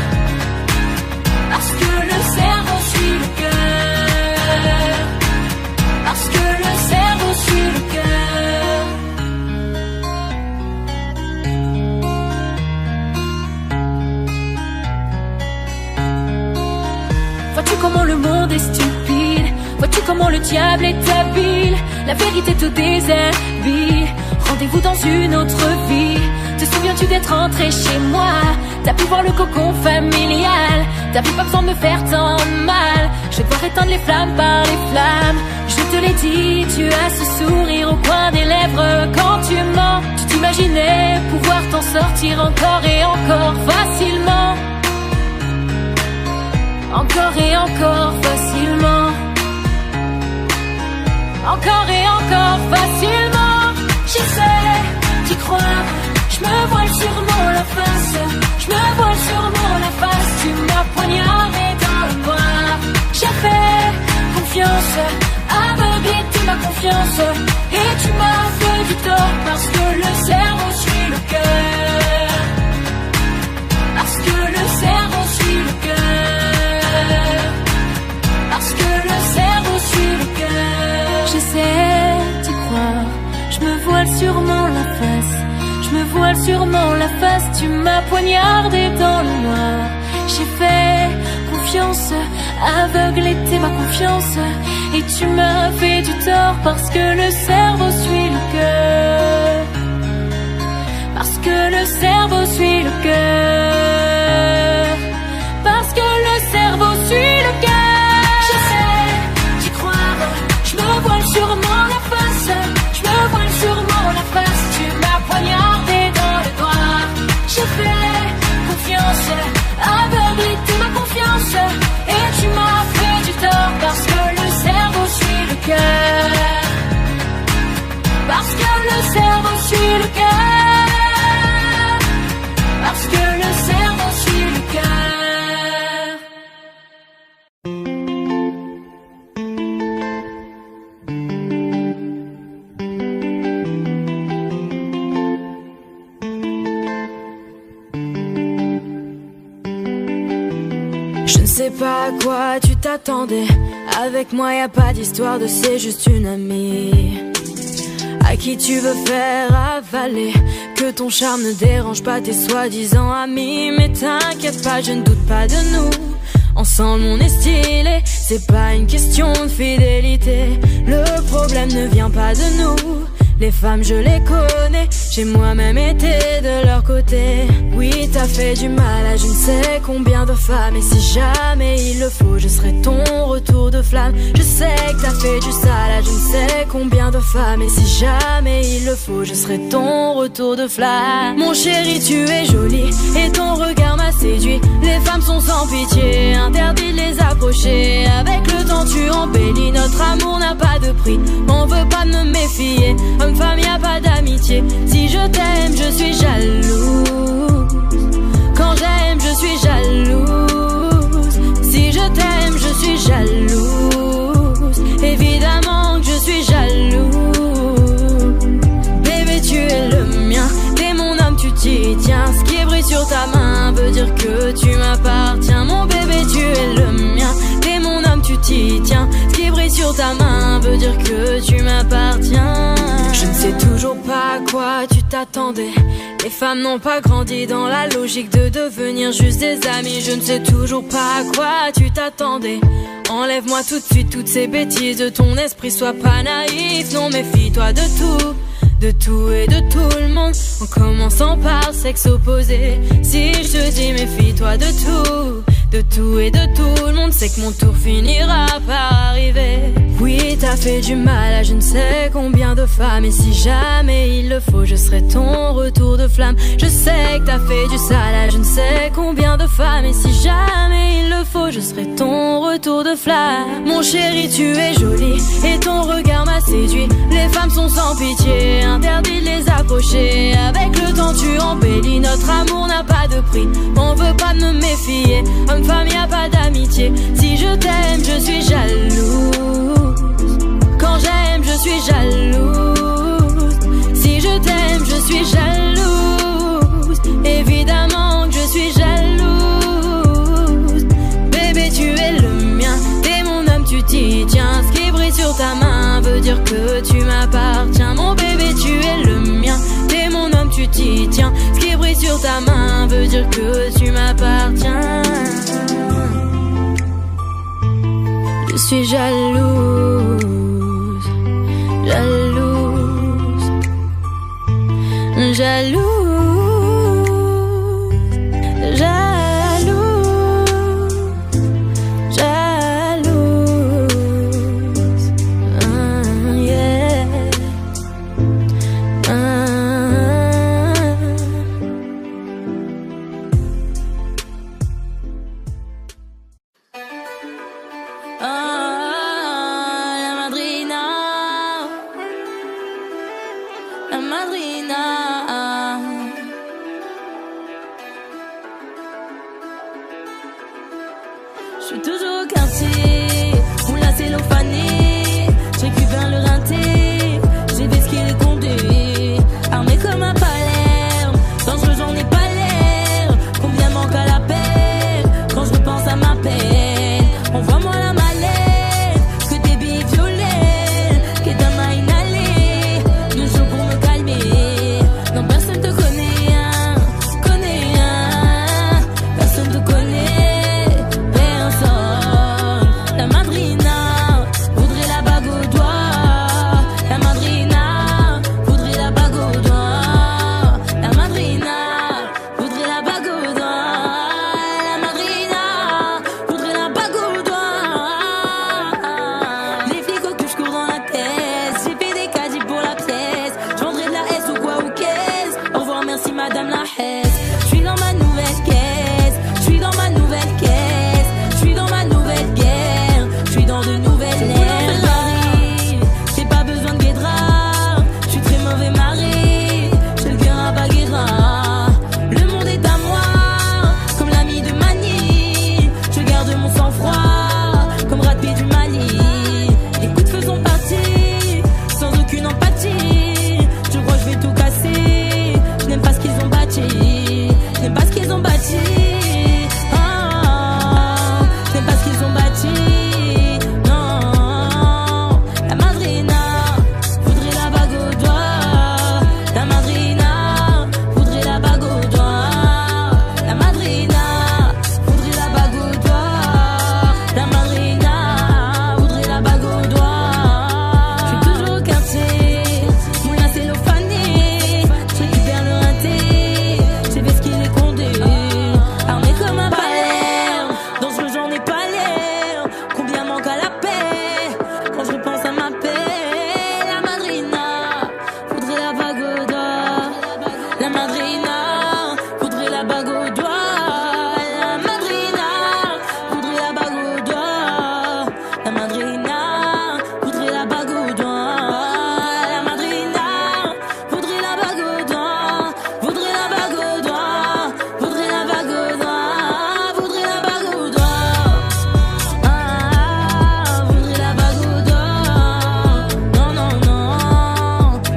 Parce que le cerveau suit le cœur. Parce que le cerveau suit le cœur. le diable est habile, la vérité te déshabille. Rendez-vous dans une autre vie. Te souviens-tu d'être rentré chez moi? T'as pu voir le cocon familial. T'avais pas besoin de me faire tant mal. Je vais devoir éteindre les flammes par les flammes. Je te l'ai dit, tu as ce sourire au coin des lèvres quand tu mens. Tu t'imaginais pouvoir t'en sortir encore et encore facilement. Encore et encore facilement. Encore et encore facilement. J'essaie d'y croire. Je me voile sûrement la face. Je me voile sûrement la face. Tu m'as poignardé dans le noir. J'ai fait confiance, aveuglé de ma confiance. Et tu m'as fait du tort parce que le cerveau suit le cœur. Parce que le cerveau suit le cœur. Parce que le cerveau suit le cœur. J'essaie d'y croire. Je me voile sûrement la face. Je me voile sûrement la face. Tu m'as poignardé dans le noir. J'ai fait confiance, aveugle était ma confiance. Et tu m'as fait du tort parce que le cerveau suit le cœur. Parce que le cerveau suit le cœur. Parce que le cerveau suit le cœur. J'essaie d'y croire. Je me voile sûrement la face. Je me voile sûrement la face. Tu m'as poignardé dans le noir. J'ai fait confiance, aveuglé de ma confiance. Et tu m'as fait du tort parce que le cerveau suit le cœur. Parce que le cerveau suit le cœur. Parce que le cerveau suit le cœur. Je ne sais pas à quoi tu t'attendais. Avec moi y a pas d'histoire de c'est juste une amie à qui tu veux faire avaler que ton charme ne dérange pas tes soi-disant amis. Mais t'inquiète pas, je ne doute pas de nous. Ensemble on est stylé, c'est pas une question de fidélité. Le problème ne vient pas de nous. Les femmes je les connais, j'ai moi-même été de leur côté. Oui t'as fait du mal à je ne sais combien de femmes. Et si jamais il le faut, je serai ton retour de flamme. Je sais que t'as fait du sale à je ne sais combien de femmes. Et si jamais il le faut, je serai ton retour de flamme. Mon chéri tu es joli et ton regard m'a séduit. Les femmes sont sans pitié, interdit de les approcher. Avec le temps tu embellis, notre amour n'a pas de prix. On veut pas me méfier, homme-femme y'a pas d'amitié. Si je t'aime je suis jalouse. Quand j'aime je suis jalouse. Si je t'aime je suis jalouse. Évidemment que je suis jalouse. Bébé tu es le mien, t'es mon homme tu t'y tiens. Ce qui brille sur ta main veut dire que tu m'appartiens. Mon bébé tu es le mien, t'es mon homme tu t'y tiens. Ce qui brille sur ta main veut dire que tu m'appartiens. Je ne sais toujours pas à quoi tu t'attendais. Les femmes n'ont pas grandi dans la logique de devenir juste des amis. Je ne sais toujours pas à quoi tu t'attendais. Enlève-moi tout de suite toutes ces bêtises de ton esprit, sois pas naïf. Non méfie-toi de tout et de tout le monde. En commençant par le sexe opposé. Si je te dis méfie-toi de tout et de tout le monde. C'est que mon tour finira par arriver. Oui t'as fait du mal à je ne sais combien de femmes. Et si jamais il le faut, je serai ton retour de flamme. Je sais que t'as fait du sale à je ne sais combien de femmes. Et si jamais il le faut, je serai ton retour de flamme. Mon chéri tu es joli et ton regard m'a séduit. Les femmes sont sans pitié, interdit de les approcher. Avec le temps tu embellis, notre amour n'a pas de prix. On veut pas me méfier, homme-femme y'a pas d'amitié. Si je t'aime je suis jalouse. Quand j'aime je suis jalouse. Si je t'aime je suis jalouse. Évidemment que je suis jalouse. Bébé tu es le mien, t'es mon homme tu t'y tiens. Ce qui brille sur ta main veut dire que tu m'appartiens. Mon bébé tu es le mien, t'es mon homme tu t'y tiens. Ce qui brille sur ta main veut dire que tu m'appartiens. Je suis jalouse. suis toujours au quartier, moulin cellophané. Je récupère le rinté, j'ai des skis et condés. Armé comme un Palerme, dangereux j'en ai pas l'air. Combien manque à la paix, quand je repense à ma peine. Envoie-moi la mallette, que des billes violets, que d'un m'a inhalé, le jour pour me calmer. Non, personne te connaît, hein, personne te connaît, personne. La madrina voudrait la bague au doigt, la madrina voudrait la bague au doigt, la madrina voudrait la bague au doigt, la madrina voudrait la bague au doigt. Les flics au cul, je cours dans la tête, j'ai fait des caddies pour la pièce, je vendrai de la S ou quoi ou qu'est-ce. Au revoir, merci madame la Hesse. Je suis dans ma nouvelle caisse, je suis dans ma nouvelle caisse, je suis dans ma nouvelle guerre, je suis dans de nouvelles ères. J'arrive, j'ai pas besoin de guédra, je suis très mauvais mari, j'ai le cœur à Baguera. Le monde est à moi, comme l'ami de Mani, je garde mon sang-froid, comme Brad Pitt du Mali. Les coups de feu sont partis, sans aucune empathie, je crois que je vais tout casser. Je n'aime pas ce qu'ils ont bâti, je n'aime pas ce qu'ils ont bâti. Ah, je n'aime pas ce qu'ils ont bâti. Non, la madrina voudrait la bague au doigt, la madrina voudrait la bague au doigt, la madrina voudrait la bague au doigt, la madrina voudrait la bague au doigt. Je suis toujours au quartier, moulin cellophané, je récupère le rinté, j'ai fait ce qu'il est condé. Armé comme un Palerme, dangereux j'en ai pas l'air. Combien manque à la paix, quand je repense à ma paix. La madrina voudrait la bague au doigt, la madrina voudrait la bague au doigt, la madrina voudrait la bague au doigt, la madrina voudrait la bague au doigt, la madrina voudrait la bague au doigt, voudrait la bague au doigt, voudrait la bague au doigt, voudrait la bague au doigt. Ah, voudrait la bague au doigt. Non, non, non,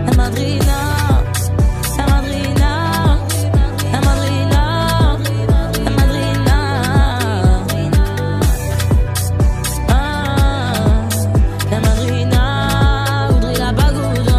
la madrina, la madrina, la madrina, la madrina. Ah, la madrina voudrait la bague au doigt.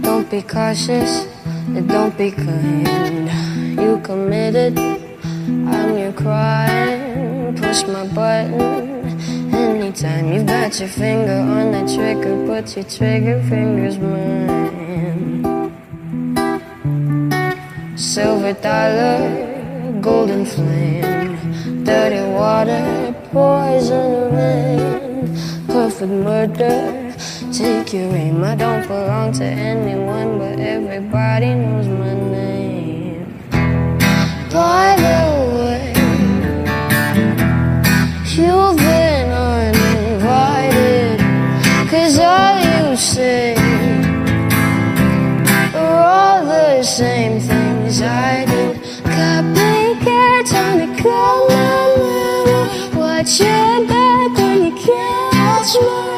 Don't be cautious, don't be kind. You committed, I'm your crime. Push my button anytime. You've got your finger on the trigger, put your trigger fingers mine. Silver dollar, golden flame, dirty water, poison rain, perfect murder. Take your aim. I don't belong to anyone, but everybody knows my name. By the way, you've been uninvited, 'cause all you say are all the same things I did. Copycat on the color, watch your back when you catch mine.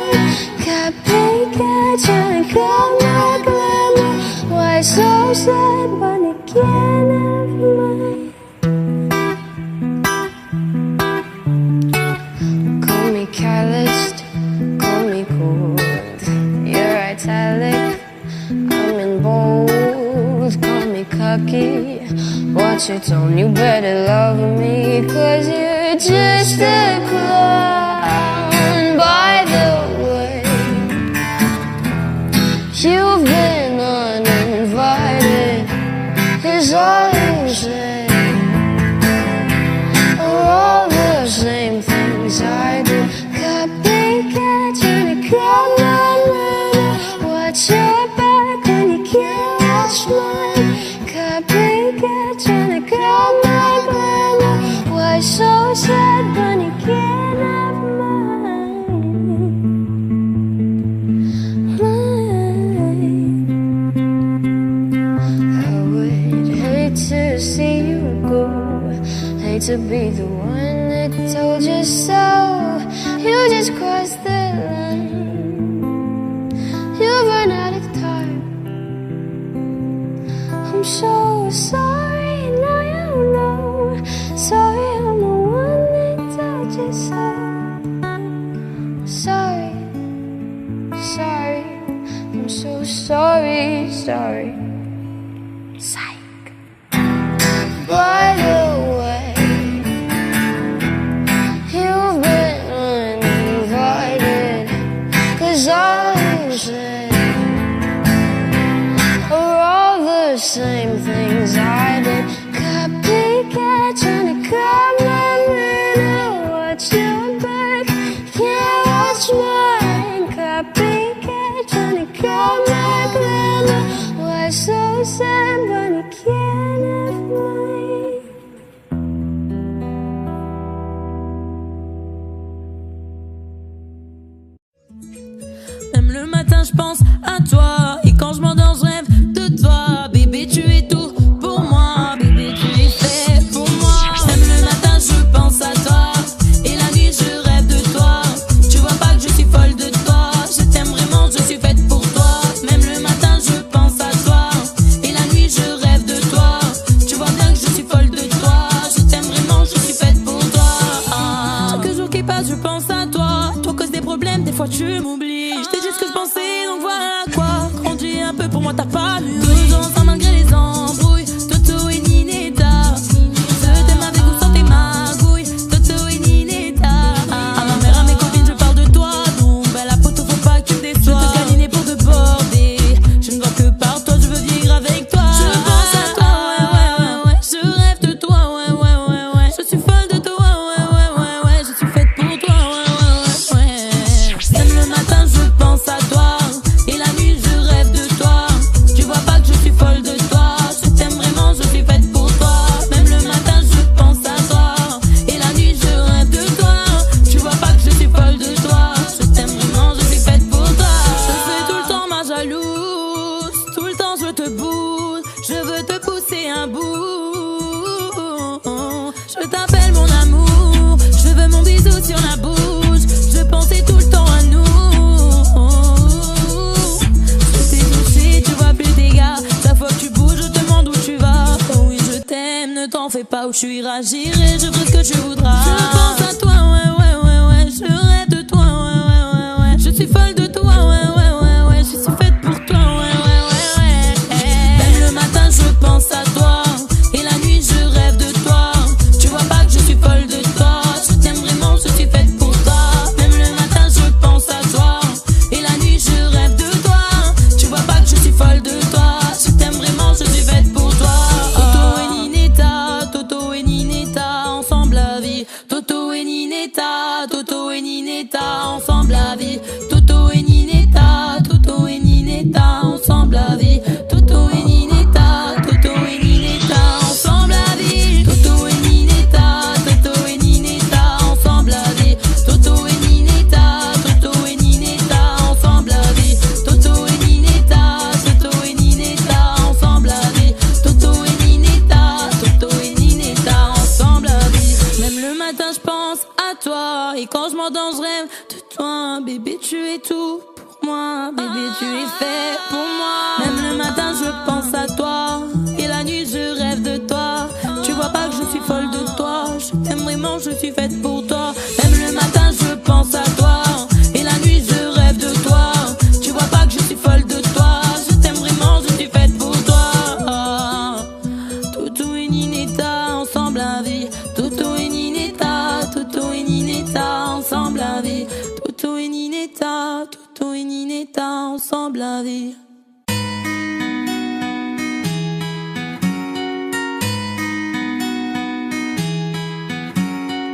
Copycat on the color, why so sad when you can't have mine? Call me calloused, call me cold. You're italic, I'm in bold. Call me cocky, watch your tone. You better love me, 'cause you're just a clown. By the way, you've been uninvited, 'cause all you say are all the same things I do. Copycat, trying to come on with to be the one that told you so. You just crossed the line. You've run out of time. I'm so sorry, now you know. Sorry, I'm the one that told you so. Sorry, sorry, I'm so sorry, sorry. Psych. By the way, you've been uninvited, 'cause all you said are all the same things I did. Copycat trying to come at me to watch your back. Can't watch mine. Copycat trying to come back later. Why so sad but you can't have mine? Même le matin je pense à toi, et quand je m'endors je rêve de toi. Bébé tu es tout pour moi, bébé tu es fait pour moi. Même le matin je pense à toi, et la nuit je rêve de toi. Tu vois pas que je suis folle de toi, je t'aime vraiment, je suis faite pour toi. Même le matin je pense à toi, et la nuit je rêve de toi. Tu vois bien que je suis folle de toi, je t'aime vraiment, je suis faite pour toi. Chaque jour qui passe je pense à toi, toi cause des problèmes, des fois tu m'oublies. Je t'ai dit ce que je pensais, donc voilà quoi. Grandis un peu, pour moi t'as pas mûri. Toujours ensemble malgré les embrouilles, Toto et Nineta. Je t'aime avec ou sans tes magouilles, Toto et Nineta. À ma mère, à mes copines, je parle de toi. Donc belle la pote, faut pas que tu me déçois. Je te câline pour te border. Je ne vois que par toi, je veux vivre avec toi. Je pense à toi, ouais. Je rêve de toi, ouais. Je suis folle de toi, ouais. Je suis faite pour toi, ouais. Même le matin, je pense à toi, et la nuit, je rêve de toi. Tu vois pas que je suis folle de toi, je t'aime vraiment, je suis faite pour toi. Même le matin, je pense à toi, et la nuit, je rêve de toi. Tu vois pas que je suis folle de toi, je t'aime vraiment, je suis faite pour toi. Je fais tout le temps ma jalouse, tout le temps je te bouge, je veux te pousser un bout. Je t'appelle mon amour, je veux mon bisou sur la bouche, je pensais tout le temps à nous. Je t'ai touché, tu vois plus tes gars. Chaque fois que tu bouges, je te demande où tu vas. Oh oui, je t'aime, ne t'en fais pas, où tu iras, j'irai, je ferai ce que tu voudras. Je pense à toi, ouais. Je rêve de toi, ouais. Je suis folle de toi, ouais. Je suis faite pour toi, ouais. Même le matin, je pense à toi, et la nuit, je rêve de toi. Tu vois pas que je suis folle de toi, je t'aime vraiment, je suis faite pour toi. Même le matin, je pense à toi, et la nuit, je rêve de toi. Tu vois pas que je suis folle de toi, je t'aime vraiment, je suis faite pour toi. Toto et Nineta, ensemble la vie. Toto et Nineta, ensemble la vie. Toto et Nineta, ensemble la vie. Toto et Nineta, ensemble la vie. Toto et Nineta, ensemble la vie. Toto et Nineta, ensemble la vie. Toto et Nineta, ensemble la vie. Toto et Nineta, ensemble la vie. Même le matin je pense à toi, et quand je m'endors je rêve de toi. Bébé tu es tout pour moi, bébé tu es fait pour moi. Même le matin je pense à toi, et la nuit je rêve de toi. Tu vois pas que je suis folle de toi, je t'aime vraiment, je suis faite pour toi. Même le matin je pense à toi, et la nuit je rêve de toi. Tu vois pas que je suis folle de toi, je t'aime vraiment, je suis faite pour toi. Toto et Nineta, ensemble la vie. Toto et Nineta, ensemble la vie. Toto et Nineta, ensemble la vie.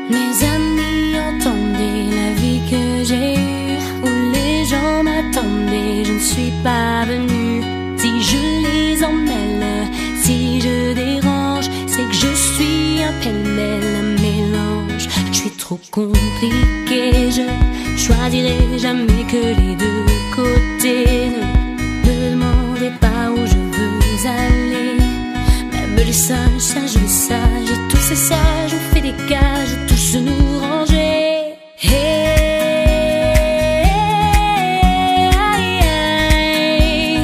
Mes amis entendaient la vie que j'ai eue, où les gens m'attendaient, je ne suis pas venue. Si je les emmêle, si je dérange, c'est que je suis un pêle-mêle, un mélange. Je suis trop compliquée, je choisirai jamais que les deux côtés. Ne demandez pas où je veux aller, même les sages, les sages et tout c'est sage, on fait des cages, tous nous ranger. Hey, aïe, aïe,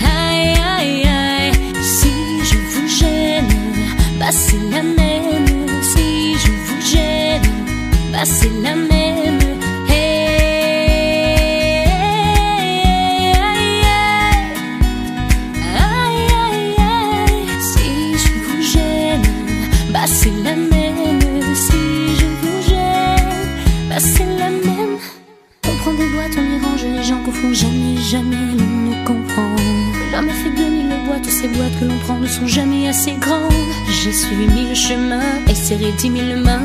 aïe, aïe, aïe. Si je vous gêne, bah c'est la même. Si je vous gêne, bah c'est la même. C'est la même, si je vous gêne, bah c'est la même. On prend des boîtes, on y range, les gens confondent jamais, jamais l'on ne comprend. L'homme a fait 2000 boîtes, toutes ces boîtes que l'on prend ne sont jamais assez grandes. J'ai suivi 1000 chemins et serré 10 000 mains.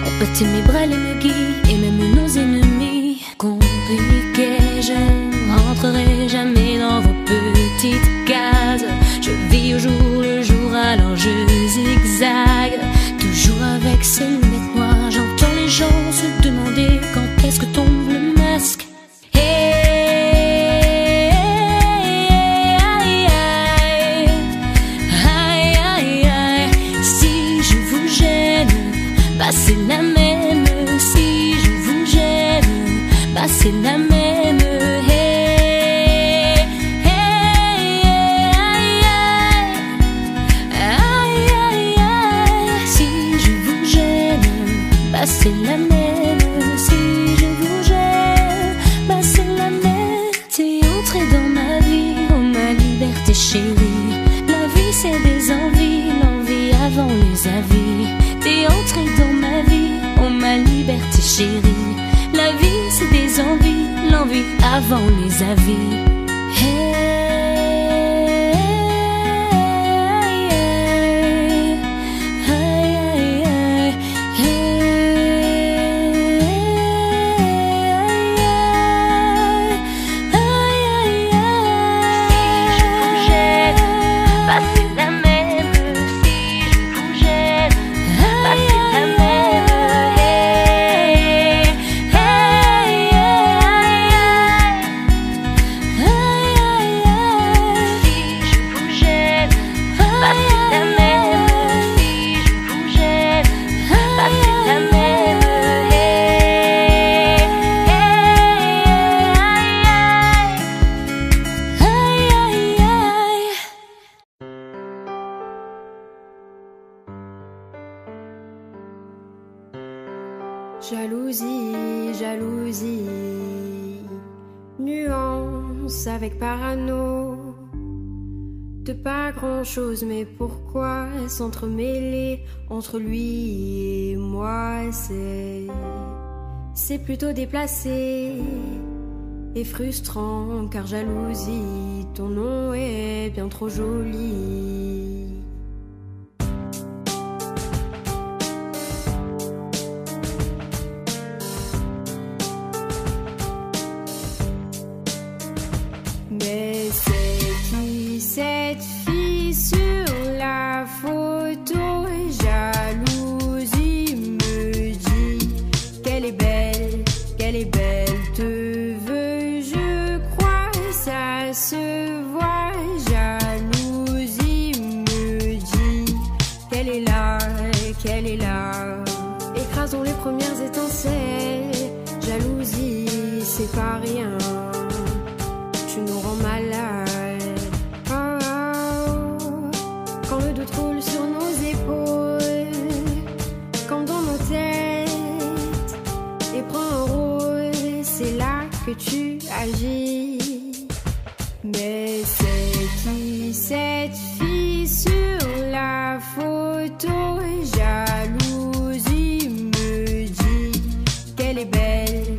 On pâtit mes bras, les me guident, et même nos ennemis. Compliqué, je ne rentrerai jamais dans vos petites cases. Je vis au jour le jour, alors je zigzague. Toujours avec ces lunettes noires, j'entends les gens se demander quand est-ce que tombe le masque. Hey, aïe, aïe, aïe, aïe, aïe. Si je vous gêne, bah c'est la même. Si je vous gêne, bah c'est la même. C'est la même, si je vous gêne, bah c'est la même. T'es entré dans ma vie, oh ma liberté chérie. La vie c'est des envies, l'envie avant les avis. T'es entré dans ma vie, oh ma liberté chérie. La vie c'est des envies, l'envie avant les avis. Jalousie, jalousie, nuance avec parano. De pas grand chose, mais pourquoi s'entremêler entre lui et moi? C'est plutôt déplacé et frustrant, car jalousie, ton nom est bien trop joli. Mais c'est qui cette fille sur la photo? Jalousie me dit qu'elle est belle, te veux, je crois, ça se voit. Jalousie me dit qu'elle est là, écrasons les premières étincelles. Jalousie, c'est pas rien, tu nous rends malade. Oh, oh. Quand le doute roule sur nos épaules, comme dans nos têtes, et prend un rôle, c'est là que tu agis. Mais c'est qui cette fille sur la photo? Jalousie me dit qu'elle est belle,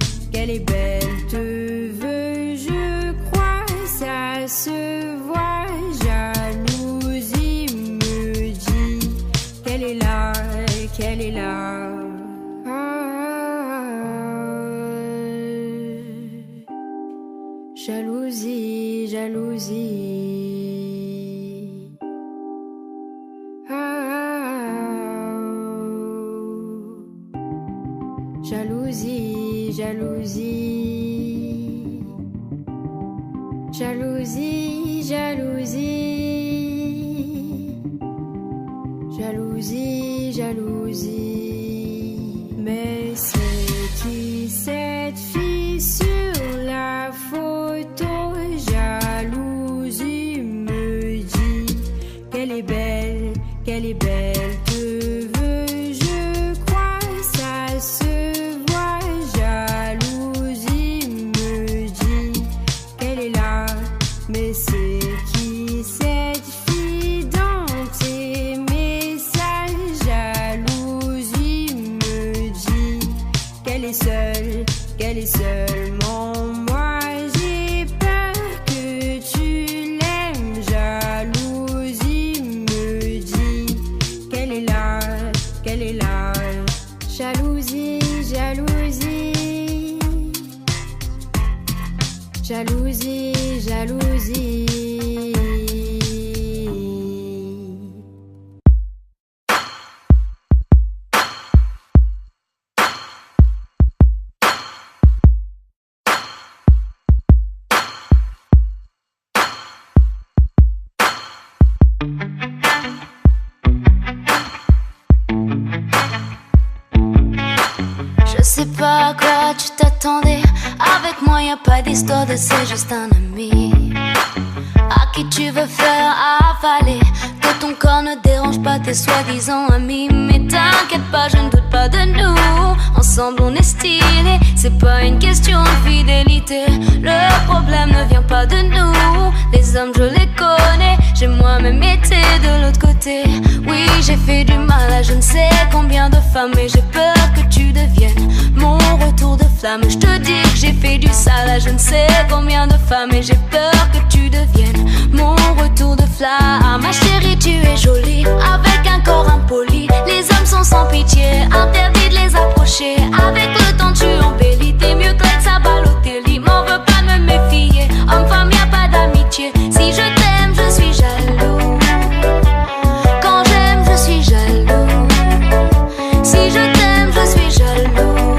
te veux, je crois, ça se voit. Jalousie me dit qu'elle est là, Jalousie, jalousie. Jalousie, jalousie. Jalousie, jalousie. Jalousie, jalousie. Mais c'est qui cette fille sur la photo? Jalousie me dit qu'elle est belle, qu'elle est belle. Te veux, je crois, ça se voit. Jalousie me dit qu'elle est là, mais c'est qui cette fille dans tes messages? Jalousie me dit qu'elle est seule, qu'elle est seulement moi. J'ai peur que tu l'aimes. Jalousie me dit qu'elle est là, qu'elle est là. Jalousie, jalousie. Jalousie, jalousie. Je sais pas à quoi tu t'attendais. Avec moi y'a pas d'histoire de c'est juste un ami à qui tu veux faire avaler. Que ton corps ne dérange pas tes soi-disant amis. Mais t'inquiète pas, je ne doute pas de nous. Ensemble on est stylé. C'est pas une question de fidélité. Le problème ne vient pas de nous. Les hommes je les connais. J'ai moi-même été de l'autre côté. Oui j'ai fait du mal à je ne sais combien de femmes. Et j'ai peur que tu deviennes mon retour de flamme. Je te dis que j'ai fait du sale à je ne sais combien de femmes. Et j'ai peur que tu deviennes mon retour de flamme. Ma chérie tu es jolie avec un corps impoli. Les hommes sont sans pitié, interdit de les approcher. Avec le temps tu embellis. T'es mieux que ça Balotelli. M'en veux pas de me méfier. Homme-femme y'a pas d'amitié. Si je t'aime je suis jaloux. Quand j'aime je suis jaloux. Si je t'aime je suis jaloux.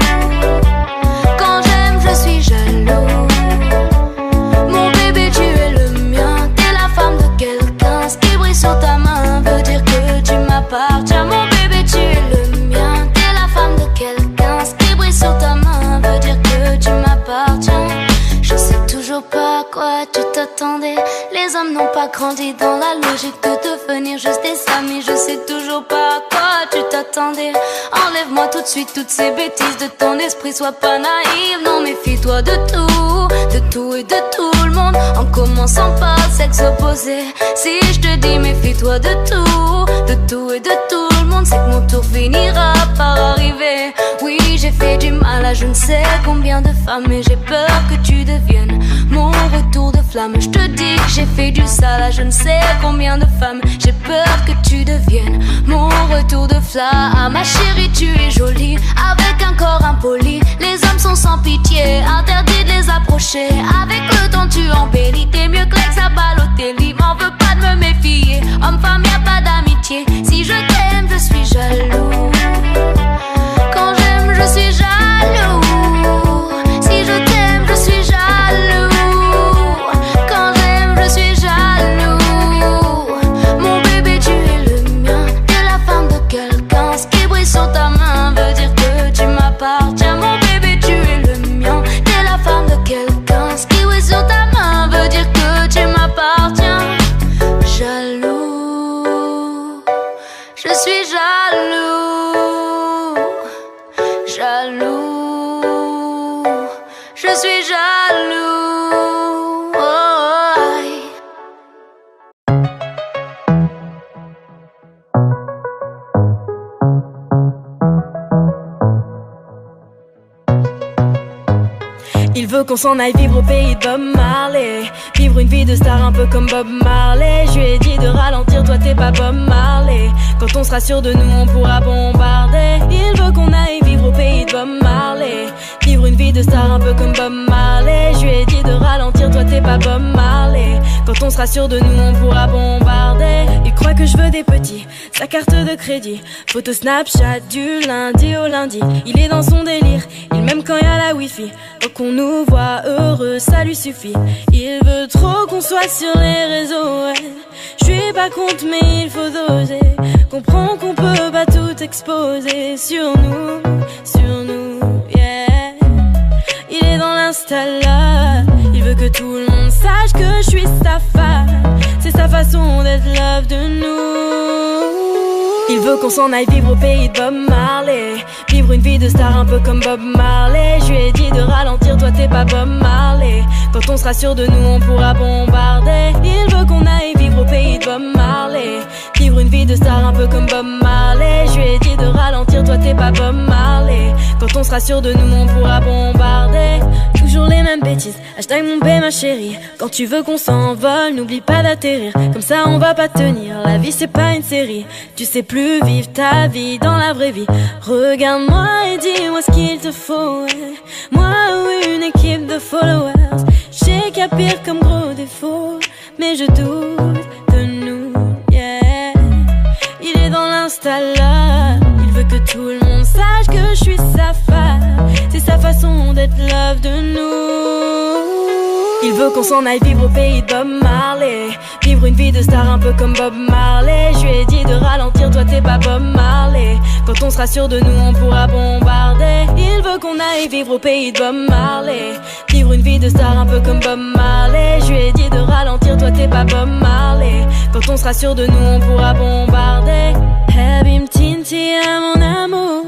Quand j'aime je suis jaloux. Mon bébé tu es le mien. T'es la femme de quelqu'un. Ce qui brille sur ta main veut dire que tu m'appartiens. Mon bébé tu es le mien. T'es la femme de quelqu'un. Ce qui brille sur ta main veut dire que tu m'appartiens. Je sais toujours pas à quoi tu t'attendais. Les hommes n'ont pas grandi dans la logique de devenir juste des amis. Je sais toujours pas à quoi tu t'attendais. Enlève-moi tout de suite toutes ces bêtises de ton esprit. Sois pas naïve, non méfie-toi de tout et de tout le monde. En commençant par le sexe opposé. Si je te dis méfie-toi de tout et de tout le monde, c'est que mon tour finira par arriver. Oui j'ai fait du mal à je ne sais combien de femmes. Et j'ai peur que tu deviennes mon retour de flamme. Je te dis que j'ai fait du sale à je ne sais combien de femmes. J'ai peur que tu deviennes mon retour de flamme. Ma chérie tu es jolie avec un corps impoli. Les hommes sont sans pitié, interdit de les approcher. Avec le temps tu embellis. T'es mieux que ça Balotelli. M'en veux pas de me méfier. Homme-femme y'a pas d'amitié. Si je t'aime je suis jaloux. Quand j'aime je suis jaloux. Si je t'aime je suis jaloux. Quand j'aime je suis jaloux. Mon bébé tu es le mien. T'es la femme de quelqu'un. Ce qui brille sur ta main veut dire que tu m'appartiens. Mon bébé tu es le mien. T'es la femme de quelqu'un. Ce qui brille sur ta main veut dire que tu m'appartiens. Jaloux. Je suis jaloux. Jaloux. Je suis jaloux. Oh. Il veut qu'on s'en aille vivre au pays de Bob Marley. Vivre une vie de star un peu comme Bob Marley. Je lui ai dit de ralentir, toi t'es pas Bob Marley. Quand on sera sûr de nous on pourra bombarder. Il veut qu'on aille vivre au pays de Bob Marley. Vivre une vie de star un peu comme Bob Marley. Je lui ai dit de ralentir, toi t'es pas Bob Marley. Quand on sera sûr de nous on pourra bombarder. Il croit que je veux des petits, sa carte de crédit. Photo Snapchat du lundi au lundi. Il est dans son délire, il même quand y a la wifi. Tant qu'on nous voit heureux, ça lui suffit. Il veut trop qu'on soit sur les réseaux, ouais. Je suis pas contre mais il faut doser. Comprends qu'on peut pas tout exposer sur nous, yeah. Il est dans l'insta là. Il veut que tout le monde sache que je suis sa femme. C'est sa façon d'être love de nous. Il veut qu'on s'en aille vivre au pays de Bob Marley. Vivre une vie de star un peu comme Bob Marley. Je lui ai dit de ralentir, toi t'es pas Bob Marley. Quand on sera sûr de nous on pourra bombarder. Il veut qu'on aille vivre au pays de Bob Marley. Vivre une vie de star un peu comme Bob Marley. Je lui ai dit de ralentir, toi t'es pas Bob Marley. Quand on sera sûr de nous on pourra bombarder. Toujours les mêmes bêtises, hashtag mon bé ma chérie. Quand tu veux qu'on s'envole, n'oublie pas d'atterrir. Comme ça on va pas tenir, la vie c'est pas une série. Tu sais plus vivre ta vie dans la vraie vie. Regarde-moi et dis-moi ce qu'il te faut, ouais. Moi ou une équipe de followers. J'ai qu'à pire comme gros défaut, mais je doute de nous, yeah. Il est dans l'insta là. Il veut que tout le monde sache que je suis sa femme. C'est sa façon d'être love de nous. Il veut qu'on s'en aille vivre au pays de Bob Marley. Vivre une vie de star un peu comme Bob Marley. Je lui ai dit de ralentir, toi t'es pas Bob Marley. Quand on sera sûr de nous on pourra bombarder. Il veut qu'on aille vivre au pays de Bob Marley. Vivre une vie de star un peu comme Bob Marley. Je lui ai dit de ralentir, toi t'es pas Bob Marley. Quand on sera sûr de nous on pourra bombarder. Habim Tinti à mon amour.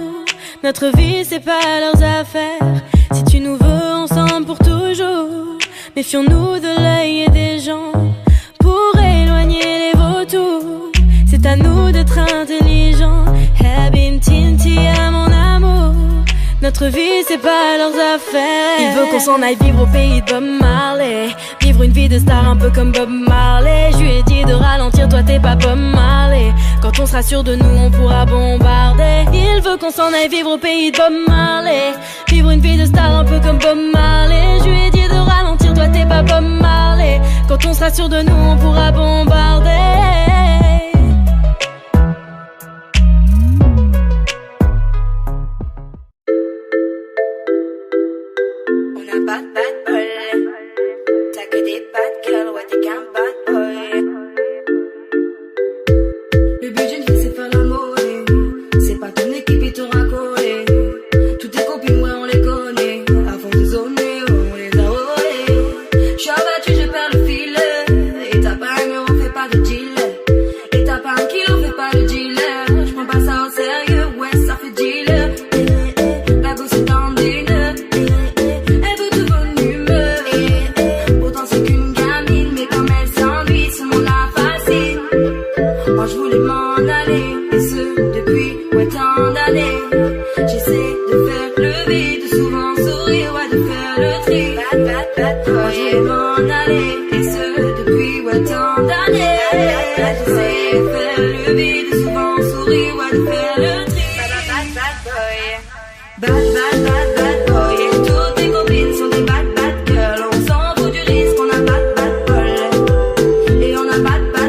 Notre vie c'est pas leurs affaires. Si tu nous veux ensemble pour toujours, méfions-nous de l'œil et des gens. Pour éloigner les vautours, c'est à nous d'être intelligents. Habim Tinti à mon amour. Notre vie c'est pas leurs affaires. Il veut qu'on s'en aille vivre au pays de Bob Marley. Vivre une vie de star un peu comme Bob Marley. Je lui ai dit de ralentir, toi t'es pas Bob Marley. Quand on sera sûr de nous on pourra bombarder. Il veut qu'on s'en aille vivre au pays de Bob Marley. Vivre une vie de star un peu comme Bob Marley. Je lui ai dit de ralentir, toi t'es pas Bob Marley. Quand on sera sûr de nous on pourra bombarder. Bad boy, t'as que des bad girls, ouais t'es qu'un bad boy. Le but d'une vie c'est faire la monnaie. C'est pas ton équipe et ton racolé. Toutes tes copines ouais on les connaît. Avant de zoner on les a volées. J'suis abattu je perds le fil. Et t'as pas un euro fais pas de deal. Et t'as pas un kilo fais pas de dealer. J'prends pas ça au sérieux ouais ça fait dealer. La gosse est en deal. Je voulais m'en aller, et ce depuis tant d'années. J'essaie de faire le vide, de souvent sourire, ouais de faire le tri. Je voulais m'en aller, et ce depuis tant d'années. J'essaie de faire le vide, de souvent sourire, ouais de faire le tri. Bad boy, et toutes tes copines sont des bad girls. On s'en fout du risque, on a bad bol. Et on a bad bol.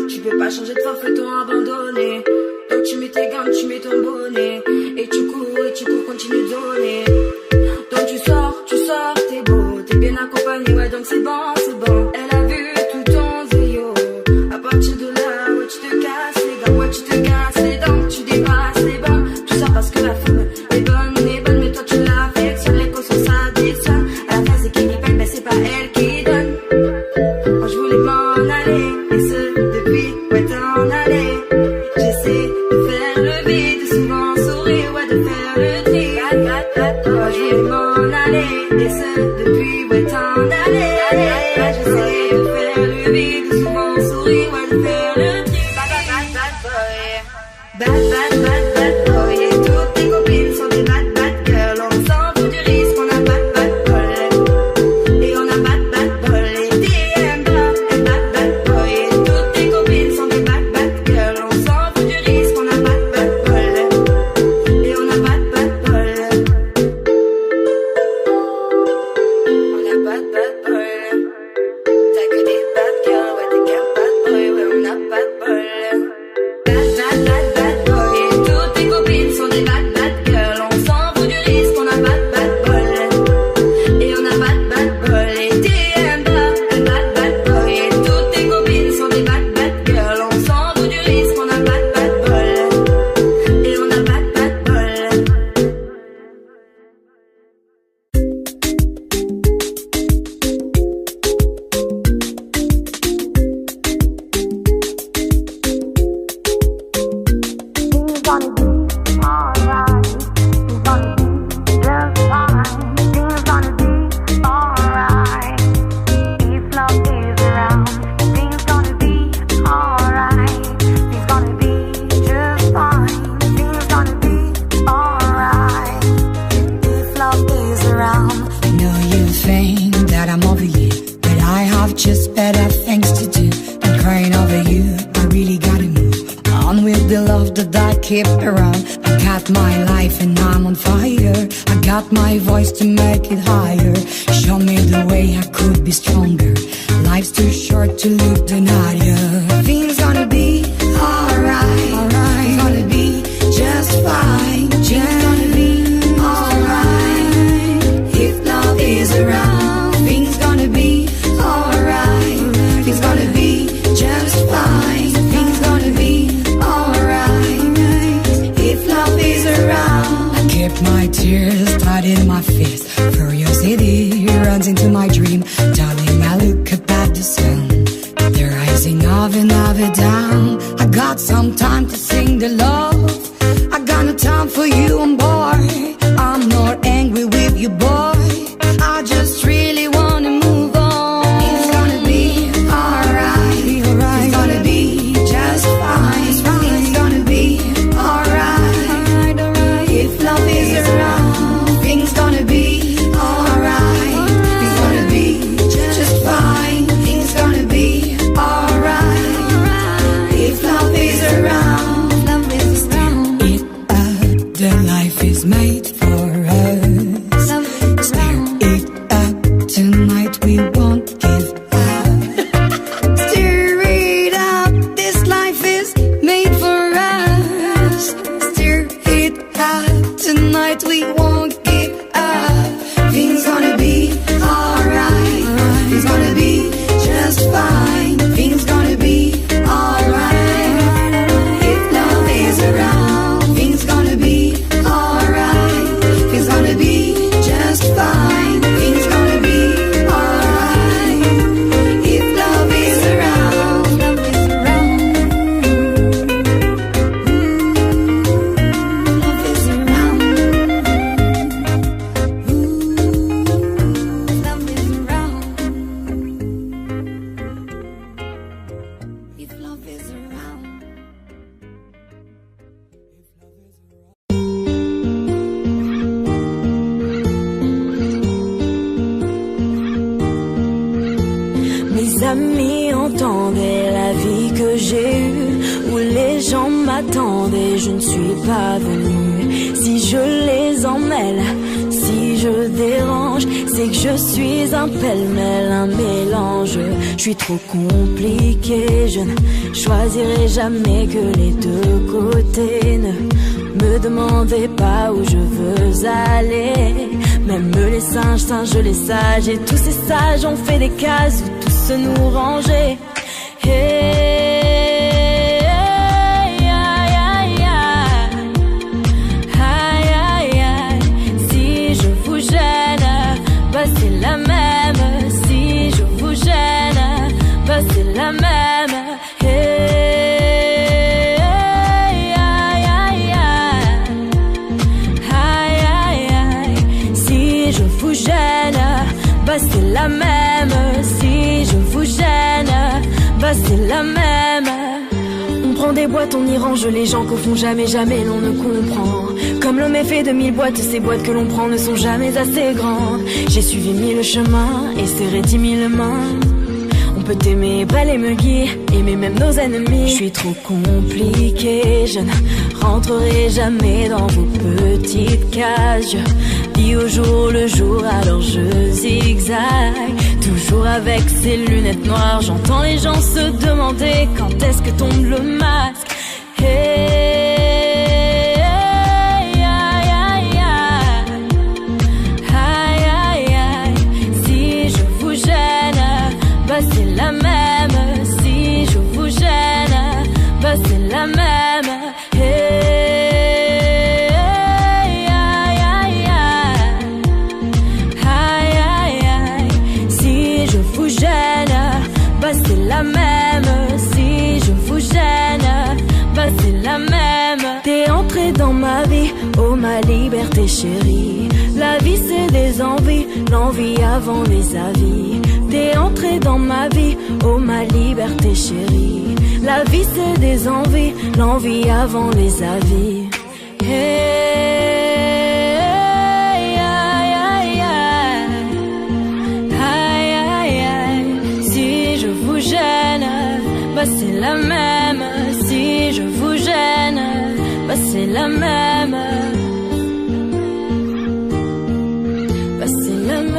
Tu peux pas changer de forfait, t'ont abandonné. Donc tu mets tes gants, tu mets ton bonnet. Et tu cours, continue de donner. Donc tu sors, t'es beau, t'es bien accompagné, ouais donc c'est bon. Elle a vu tout ton zéyo. À partir de là, ouais tu te casses les dents, tu dépasses les bancs. Tout ça parce que la femme est bonne, mais toi tu l'affectionnes. Les causes sont s'addictionnent. À la fin c'est qui paye, mais c'est pas elle qui donne. Moi je voulais m'en aller. J'essaie de faire le vide, souvent sourire, ouais de faire le tri. Moi je voulais m'en aller, et ce depuis tant d'années. J'essaie de faire le vide, souvent sourire, ouais de faire le tri. Bad boy, et toutes tes copines sont des bad girls. On s'en fout du risque, on a bad bol. Et on a bad bol, et t'es un bad boy. Et toutes tes copines sont des bad girls. On s'en fout du risque, on a bad bol. Et on a bad bol. higher. Show me the way I could be stronger. Life's too short to look denied. Things gonna be alright, alright. It's gonna be just fine. Things gonna be alright. If love is around, things gonna be alright. Things gonna be just fine. Things gonna be alright. If love is around. I kept my tears tied in my fist. Curiosity runs into my dream. Darling, I look up at the sun. The rising of another down. I got some time to sing the love. I got no time for you on board. I'm not angry with you, boy. I just really wanna move on. It's gonna be alright. It's gonna be just fine. It's gonna be alright. If love is around, things gonna be alright. It's gonna be just fine. Things gonna be alright. If love is around, love is around. The life is made for us. Stir it up tonight, we won't give up. Stir it up, this life is made for us. Stir it up tonight, we won't give up. Things gonna be alright. Things gonna be just fine. Things gonna be alright. If love is around, things gonna be alright. Things gonna be just fine. Things gonna be alright. If love is around, love is around. Love is around. Love is around. If love is around. Mes amis entendaient la vie que j'ai eue, où les gens m'attendaient, je ne suis pas venue. Si je les emmêle, si je dérange, c'est que je suis un pêle-mêle, un mélange. Je suis trop compliquée, je ne choisirai jamais que les deux côtés. Ne me demandez pas où je veux aller. Même les singes, singes les sages, et tous ces sages ont fait des cases où tous nous ranger. Hey, aïe, aïe, aïe, aïe, aïe, aïe. Si je vous gêne, bah c'est la même. Si je vous gêne, bah c'est la même. Hey, aïe, aïe, aïe, aïe, aïe, aïe. Si je vous gêne, bah c'est la même. Si je vous gêne, bah c'est la même. On prend des boîtes, on y range les gens qu'au fond jamais, jamais l'on ne comprend. Comme l'homme est fait de 1000 boîtes, ces boîtes que l'on prend ne sont jamais assez grandes. J'ai suivi 1000 chemins et serré 10 000 mains. On peut aimer, balayer, me guider, aimer même nos ennemis. Je suis trop compliquée, je ne rentrerai jamais dans vos petites cases. Je vis au jour le jour, alors je zigzague. Toujours avec ces lunettes noires, j'entends les gens se demander quand est-ce que tombe le masque. Hey, aïe, aïe, aïe, aïe, aïe, aïe. Si je vous gêne, bah c'est la même. Si je vous gêne, bah c'est la même. Hey, aïe, aïe, aïe, aïe, aïe, aïe. Si je vous gêne, bah c'est la même. Si je vous gêne, bah c'est la même. T'es entré dans ma vie, oh ma liberté chérie. La vie c'est des envies, l'envie avant les avis. T'es entré dans ma vie, oh ma liberté chérie. La vie c'est des envies, l'envie avant les avis. Hey, aïe, aïe, aïe, aïe, aïe, aïe. Si je vous gêne, bah c'est la même. Si je vous gêne, bah c'est la même. Bah c'est la même.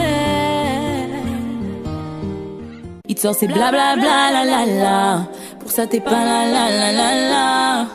te sort c'est blablabla la la la. Pour ça t'es pas la la la la la.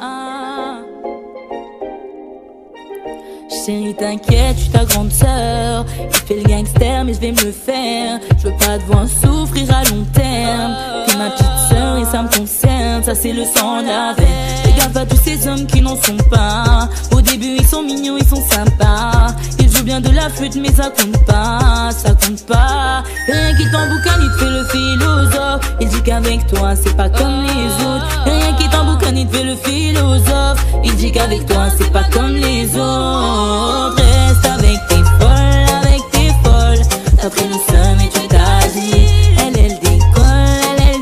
Chérie t'inquiète, je suis ta grande sœur. Il fait le gangster mais je vais me le faire. Je veux pas te voir souffrir à long terme. T'es ma petite sœur et ça me concerne. Ça c'est le sang de la veine. Fais gaffe à tous ces hommes qui n'en sont pas. Au début ils sont mignons, ils sont sympas. Ils jouent bien de la flûte mais ça compte pas. Ça compte pas. Rien qui t'emboucane, il te fait le philosophe. Il dit qu'avec toi c'est pas comme les autres. Rien qui t'emboucane, il te fait le philosophe. Il dit qu'avec toi c'est pas comme les autres. Reste avec tes folles. T'as pris le seum et tu t'as dit. Elle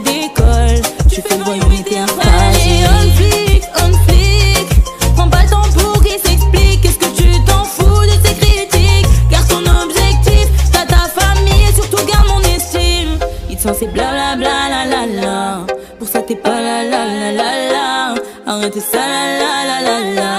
décolle. Tu fais le voyou mais t'es un fragile. On flic. Prends pas le temps pour qu'il s'explique. Qu'est-ce que tu t'en fous de ces critiques? Garde ton objectif, t'as ta famille et surtout garde mon estime. Il te sent c'est blablabla la la la. Pour ça t'es pas la la la la la. Arrête ça la la la la la.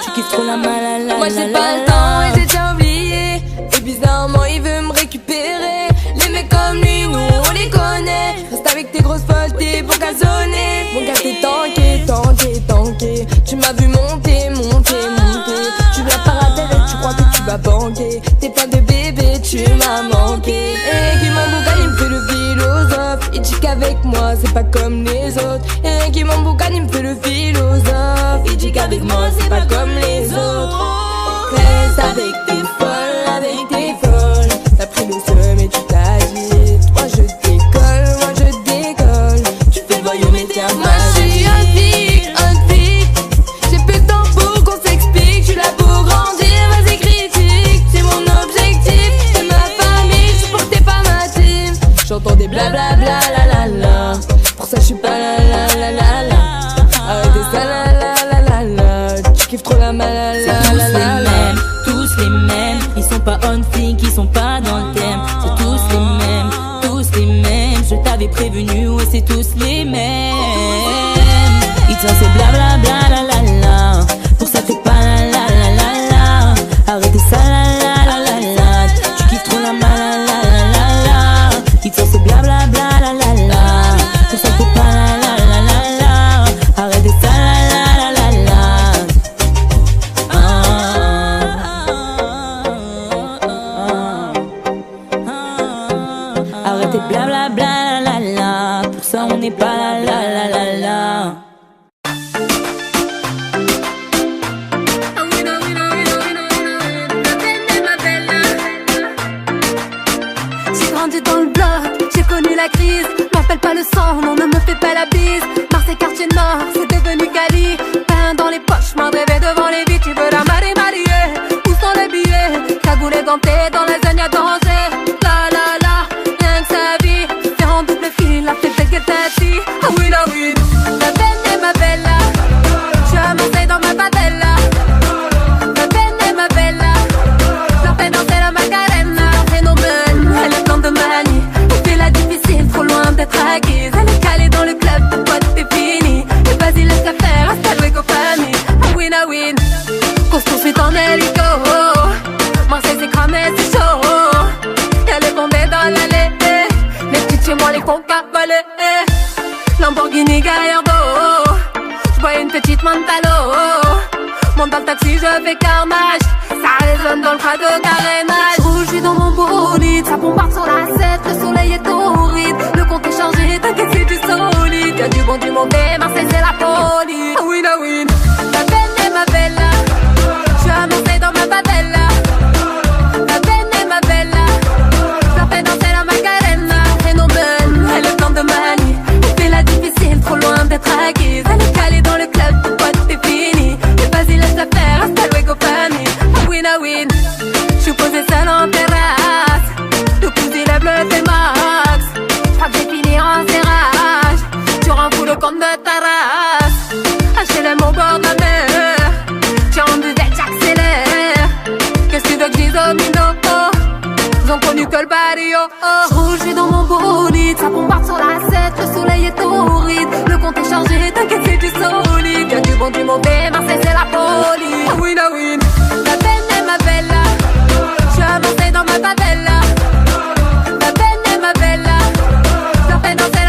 Tu kiffes trop la malala. Moi j'ai pas le temps et j'ai déjà oublié. Et bizarrement il veut me récupérer. Les mecs comme lui, nous on les connaît. Reste avec tes grosses folles, t'es pour gazonner. Mon gars t'es tanké. Tu m'as vu monter. Tu viens par la tête et tu crois que tu vas banquer. T'es pas de bébé, tu m'as manqué. Et qui m'emboucane, il me fait le philosophe. Il dit qu'avec moi c'est pas comme les autres. Et qui m'emboucane, il me fait le philosophe. Il dit qu'avec moi c'est pas comme les autres. Reste avec tes folles. T'as pris le seum et tu t'as dit. Moi je décolle. Tu fais le voyou mais t'es un fragile. Moi je suis un flic. J'ai peu de temps pour qu'on s'explique. Je suis là pour grandir, vas-y critique. C'est mon objectif, c'est ma famille. Je supporte pas ma team. J'entends des blablabla la la la. Pour ça je suis pas la la la la la. Arrêtez ça la la la la la. Tu kiffes trop la malala. C'est tous les mêmes. Ils sont pas on flic, ils sont pas dans le thème. C'est tous les mêmes. Je t'avais prévenu, ouais c'est tous les mêmes. Ils te c'est blablabla la la la. Pour ça t'es pas la la la la la. Arrêtez ça la la la la la. Tu kiffes trop la malala la la la. Ils te c'est blablabla la la la. Pour ça t'es pas la la la la la. Arrêtez ça la la la la la. Arrêtez blablabla la la la. Pour ça on n'est pas la la la la la. J'ai grandi dans le bloc, j'ai connu la crise. M'appelle pas le sang, non ne me fais pas la bise. Marseille quartier nord, c'est devenu Cali. Pain dans les poches, m'en rêvais devant les vies. Tu veux la marier, où sont les billets? Cagoulé ganté, dans la zone y'a danger. La la la, rien que sa vie. Faire en double fil, la fête que t'as dit. Ah oui la oui, la peine est ma bella. Je suis à Marseille dans ma favela. La peine est ma bella. La peine danser la Macarena. Phénomène, elle est pleine de manie. Elle fait la difficile, trop loin d'être acquise. Elle est calée dans le club, de potes t'es fini. Et vas-y laisse la faire, hasta luego famille. Ah win a win, qu'on se poursuit en hélico. Marseille c'est cramé, c'est chaud. Y'a les bombés dans l'allée. Les petites chez moi, les concas volés. Lamborghini Gallardo. J'vois une petite Montalo. Monte dans le taxi, je fais carnage. Ça résonne dans le crado carénage. Rouge, je suis dans mon bolide. Ça bombarde sur la 7, le soleil est horrible. Le compte est chargé, t'inquiète c'est du solide. Y'a du bon, du mauvais, Marseille c'est la folie. Ah win, ah win. La peine est ma bella. Je suis à Marseille dans ma favela. La peine est ma bella. Ça fait danser la Macarena. Phénomène, elle est pleine de manie. Elle fait la difficile, trop loin d'être acquise. Elle est calée dans le club, de potes t'es fini. Et vas-y laisse la faire, hasta luego famille. Ah win, ah win. J'suis posé seul en terrasse. Le cousin lève le T-Max. J'crois que j'ai fini en serrage. Tu rends fou le compte de ta race. HLM au bord de la mer. J'ai en buzette, j'accélère. Qu'est-ce que tu veux que je dise au minot? Ils ont connu que le barrio. J'roule, j'suis dans mon bolide. Ça bombarde sur la 7, le soleil est horrible. Le compte est chargé, t'inquiète c'est du solide. Y'a du bon, du mauvais, Marseille c'est la folie. Ah win, ah win. La peine est ma bella. J'suis à Marseille dans ma favela. La peine est ma bella. Ça fait danser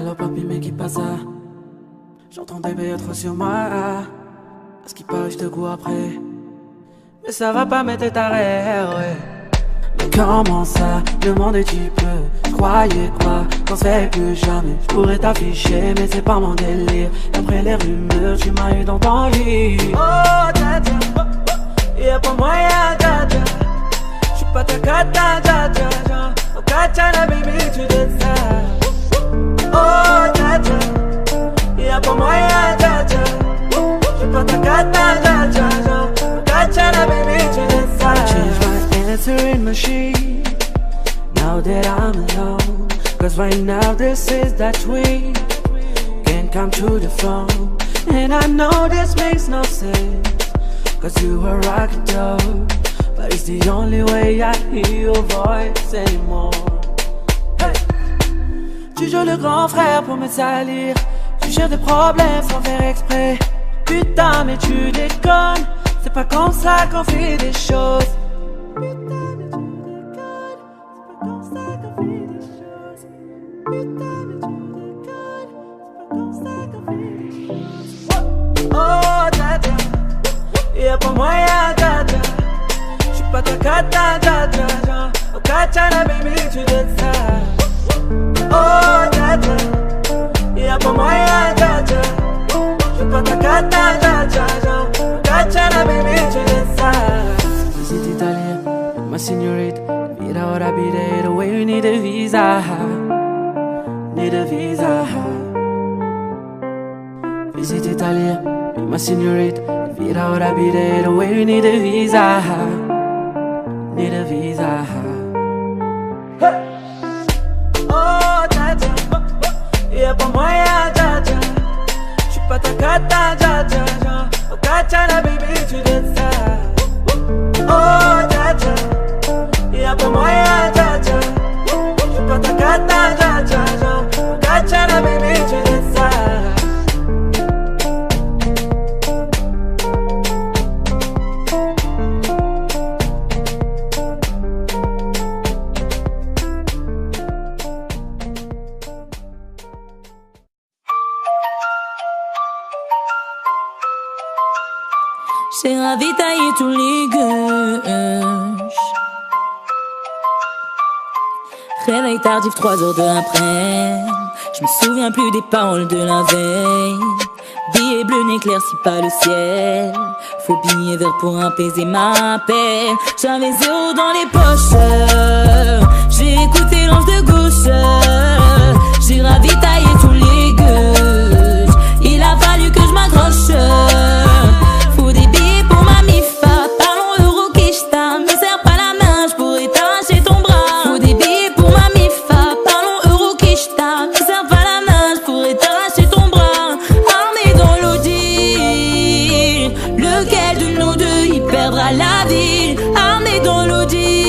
Hello papi, mais qui passe ça? J'entends des bébés trop sur moi. À ce qui paraît, je te cours après. Mais ça va pas mettre ta rêve, ouais. Mais comment ça, demandais-tu peu? Je croyais quoi, qu'on se fait plus jamais. Je pourrais t'afficher, mais c'est pas mon délire. Après les rumeurs, tu m'as eu dans ton lit. Oh, dja dja, y'a pas moyen, dja dja. J'suis pas ta cata, dja dja dja. Oh, Katana, baby, tu dis ça. Oh, dja dja, y'a pas moyen, dja dja. J'suis pas ta cata, dja dja dja. Oh, Katana, baby, tu dis ça. Answering machine. Now that I'm alone, cause right now this is that we can't come to the phone. And I know this makes no sense, cause you were rocking dope, but it's the only way I hear your voice anymore. Hey. Tu joues le grand frère pour me salir, tu cherches des problèmes sans faire exprès. Putain mais tu déconnes, c'est pas comme ça qu'on fait des choses. Oh, dja dja, y'a pas moyen, dja dja. J'suis pas ta cata, dja dja dja. Oh, Katana, baby, tu dis ça. Oh, dja dja, y'a pas moyen, dja dja. J'suis pas ta cata, dja dja dja. Oh, Katana, baby, tu dis ça. Visit Italia, ma signorita. Mira ora be the way you need a visa. Need a visa. Visit Italia, ma signorita. Mira ora be the way you need a visa. Need a visa. Hey. Oh, dja dja, y'a pas moyen, dja dja. J'suis pas ta cata, dja dja dja. Oh, Katana, baby, tu dis ça. Oh, dja dja, y'a pas moyen, dja dja. J'suis pas ta cata, dja dja dja. Oh, Katana, baby, tu dis ça. J'ai ravitaillé tous les gueuches. Réveil tardif 3h de l'après-midi. Je me souviens plus des paroles de la veille. Billet bleu n'éclaircit pas le ciel. Faux billet vert pour apaiser ma peine. J'avais 0 dans les poches. J'ai écouté l'ange de gauche. J'ai ravitaillé tous les gueuches. Il a fallu que je m'accroche. Faut des billets pour ma mifa. Parlons euro quicheta. Me serre pas la main, j'pourrais t'arracher ton bras. Faut des billets pour ma mifa. Parlons euro quicheta. Me serre pas la main, j'pourrais t'arracher ton bras. Armé dans l'audi, lequel de nous deux y perdra la vie? Armé dans l'audi,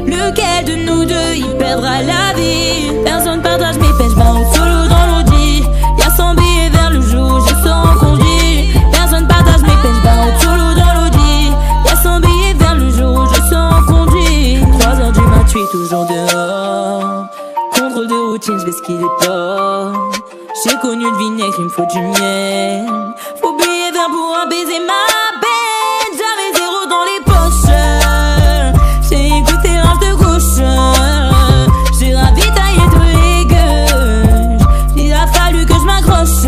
lequel de nous deux y perdra la vie? Personne partage mes peines, j'barre solo dans l'audi. Y'a 100 billets vers le jour, je sors en conduit. Personne partage mes peines, j'barre solo dans l'audi. Y'a 100 billets vers le jour, je sors en conduit. 3h du mat, j'suis toujours dehors. Contrôle de routine, j'vais ce qu'il est pas. J'ai connu le vinaigre, il me faut du miel. Faut billet vert pour apaiser ma peine. J'avais 0 dans les poches. J'ai écouté l'ange de gauche. J'ai ravitaillé tous les gueules. Il a fallu que je m'accroche.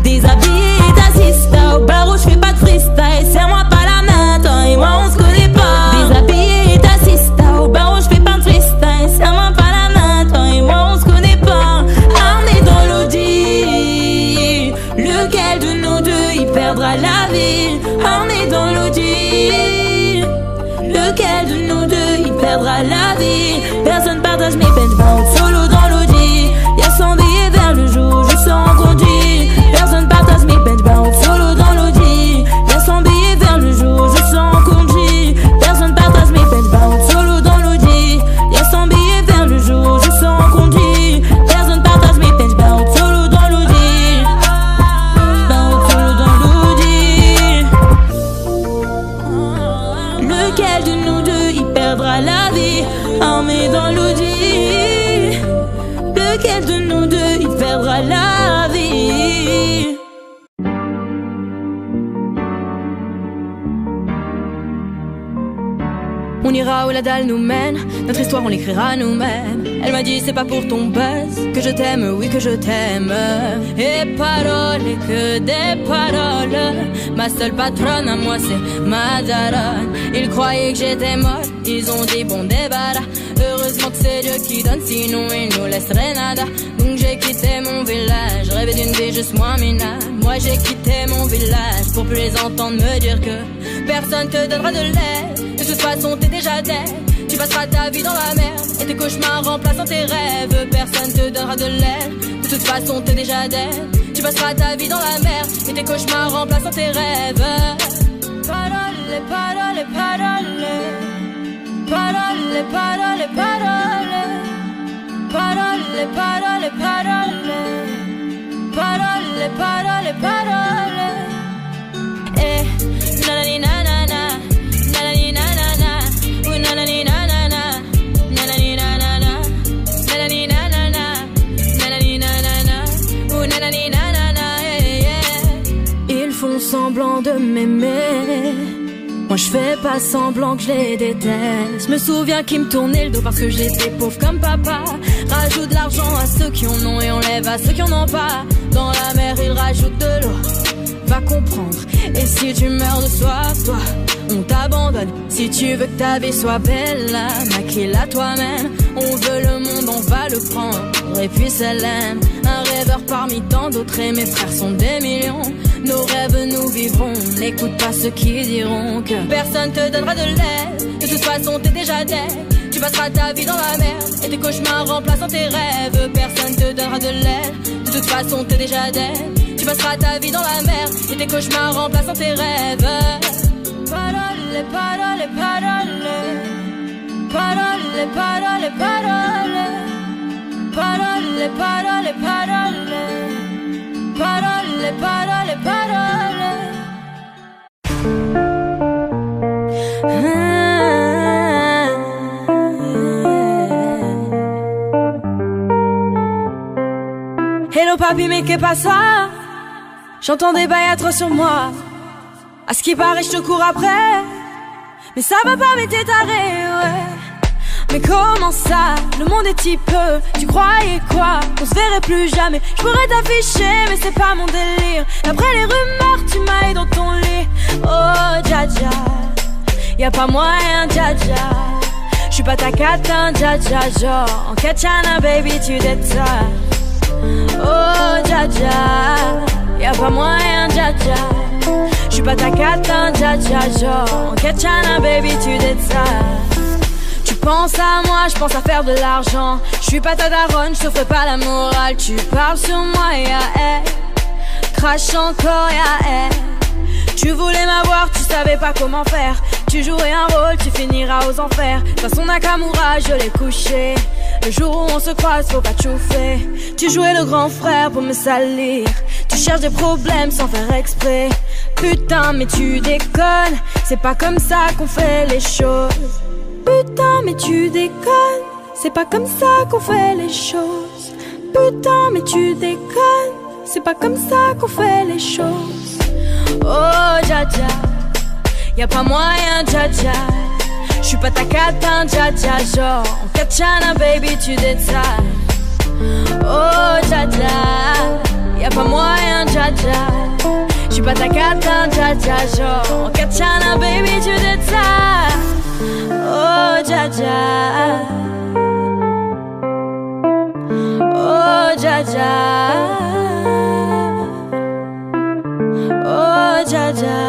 Déshabillé et t'assista. Au bar où j'fais pas de freestyle. Serre-moi pas la main, toi et moi on se connaît pas. Déshabillé et t'assista. Au bar où j'fais pas de freestyle. Serre-moi pas la main, toi et moi on se connaît pas. Armé dans l'audi, lequel de nous deux y perdra la vie? Armé dans l'audi, lequel de nous deux y perdra la vie? Personne partage mes peines, j'barre solo dans l'audi. Y'a 100 billets vers le jour, je sors en conduit. Personne partage mes peines, j'barre solo dans l'audi. Y'a 100 billets vers le jour, je sors en conduit. Personne partage mes peines, j'barre solo dans l'audi. Y'a 100 billets vers le jour, je sors en conduit. Personne partage mes peines, j'barre solo dans l'audi. J'barre solo dans l'audi. lequel de nous deux il perdra la vie. On ira où la dalle nous mène, notre histoire on l'écrira nous-mêmes. Elle m'a dit c'est pas pour ton buzz que je t'aime, oui que je t'aime. Et paroles, et que des paroles. Ma seule patronne à moi c'est ma daronne. Ils croyaient que j'étais molle, ils ont dit bon débarras. Heureusement que c'est Dieu qui donne, sinon il nous laisserait nada. Donc j'ai quitté mon village, rêvé d'une vie juste moins minable. Moi j'ai quitté mon village pour plus les entendre me dire que personne te donnera de l'aide. De toute façon t'es déjà dead. Tu passeras ta vie dans la merde et tes cauchemars remplaçant tes rêves. Personne te donnera de l'aide. De toute façon t'es déjà dead. Tu passeras ta vie dans la merde et tes cauchemars remplaçant tes rêves. Parole, parole, parole. Parole, parole, parole. Parole, parole, parole. Parole, parole, parole. Eh, nanani nanana. Nanani nanana. Ooh, nanani nanana. Nanani nanana. Nanani nanana. Nanani nanana. Ooh, nanani nanana. Ils font semblant de m'aimer. Moi je fais pas semblant que je les déteste. Je me souviens qu'ils me tournaient le dos parce que j'étais pauvre comme papa. Rajoute de l'argent à ceux qui en ont et enlève à ceux qui en ont pas. Dans la mer ils rajoutent de l'eau, va comprendre. Et si tu meurs de soif, toi, on t'abandonne. Si tu veux que ta vie soit belle, là, maquille-la toi-même. On veut le monde, on va le prendre. Et puis ça l'aime. Un rêveur parmi tant d'autres et mes frères sont des millions. Nos rêves nous vivrons, n'écoute pas ceux qui diront que personne te donnera de l'aide. De toute façon t'es déjà dead. Tu passeras ta vie dans la merde et tes cauchemars remplaçant tes rêves. Personne te donnera de l'aide. De toute façon t'es déjà dead. Tu passeras ta vie dans la merde et tes cauchemars remplaçant tes rêves. Parole, parole, parole. Parole, parole, parole. Parole, parole, parole. Parole, parole, parole. Hello papi, mais qu'est pas ça? J'entends des bails atroces sur moi. À ce qui paraît, je te cours après. Mais ça va pas, mais t'es taré, ouais. Mais comment ça, le monde est si peu. Tu croyais quoi, qu'on se verrait plus jamais. Je pourrais t'afficher, mais c'est pas mon délire. D'après les rumeurs, tu m'ailles dans ton lit. Oh, dja dja, y'a pas moyen, dja dja. J'suis pas ta cata, dja dja. Genre, en katchana, baby, tu détaches. Oh, dja dja, y'a pas moyen, dja dja. J'suis pas ta cata, dja dja. Genre, en katchana, baby, tu détaches. Tu penses à moi, je pense à faire de l'argent. Je suis pas ta daronne, je te ferai pas la morale. Tu parles sur moi, y'a elle. Crache encore, y'a elle. Tu voulais m'avoir, tu savais pas comment faire. Tu jouerais un rôle, tu finiras aux enfers. De toute façon Nakamura, je l'ai couché. Le jour où on se croise, faut pas te chauffer. Tu jouais le grand frère pour me salir. Tu cherches des problèmes sans faire exprès. Putain mais tu déconnes, c'est pas comme ça qu'on fait les choses. Putain mais tu déconnes, c'est pas comme ça qu'on fait les choses. Putain mais tu déconnes, c'est pas comme ça qu'on fait les choses. Oh dja dja, y'a pas moyen dja dja. J'suis pas ta cata dja dja. Genre en katchana baby tu détaches. Oh dja dja, y'a pas moyen dja dja. J'suis pas ta cata dja dja. Genre en katchana baby tu détaches. Oh dja dja, oh dja dja, oh dja dja,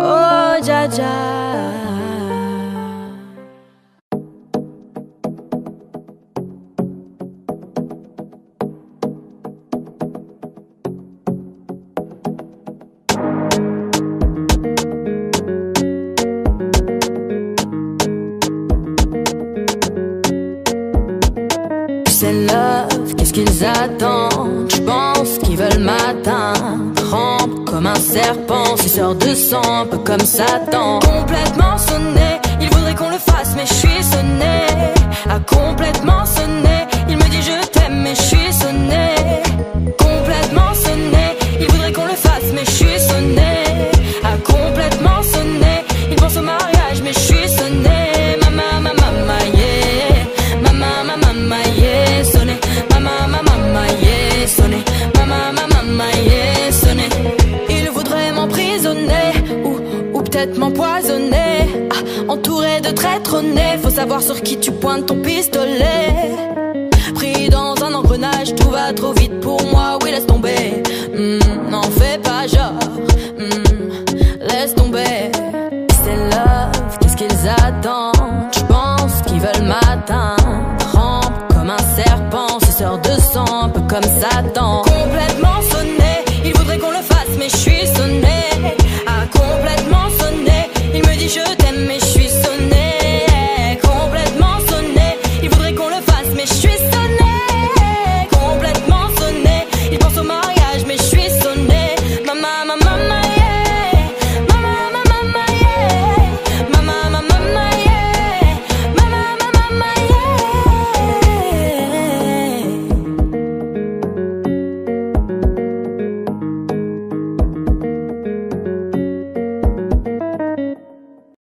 oh dja dja. Qu'est-ce qu'ils attendent? Je pense qu'ils veulent m'atteindre. Rampe comme un serpent, suceur de sang, un peu comme Satan. Complètement sonné, ils voudraient qu'on le fasse, mais je suis sonné. À savoir sur qui tu pointes ton pistolet. Pris dans un engrenage, tout va trop vite pour moi, oui laisse tomber. N'en fais pas genre, laisse tomber. C'est love, qu'est-ce qu'ils attendent? J'pense qu'ils veulent m'atteindre. Rampe comme un serpent, suceur de sang, un peu comme Satan.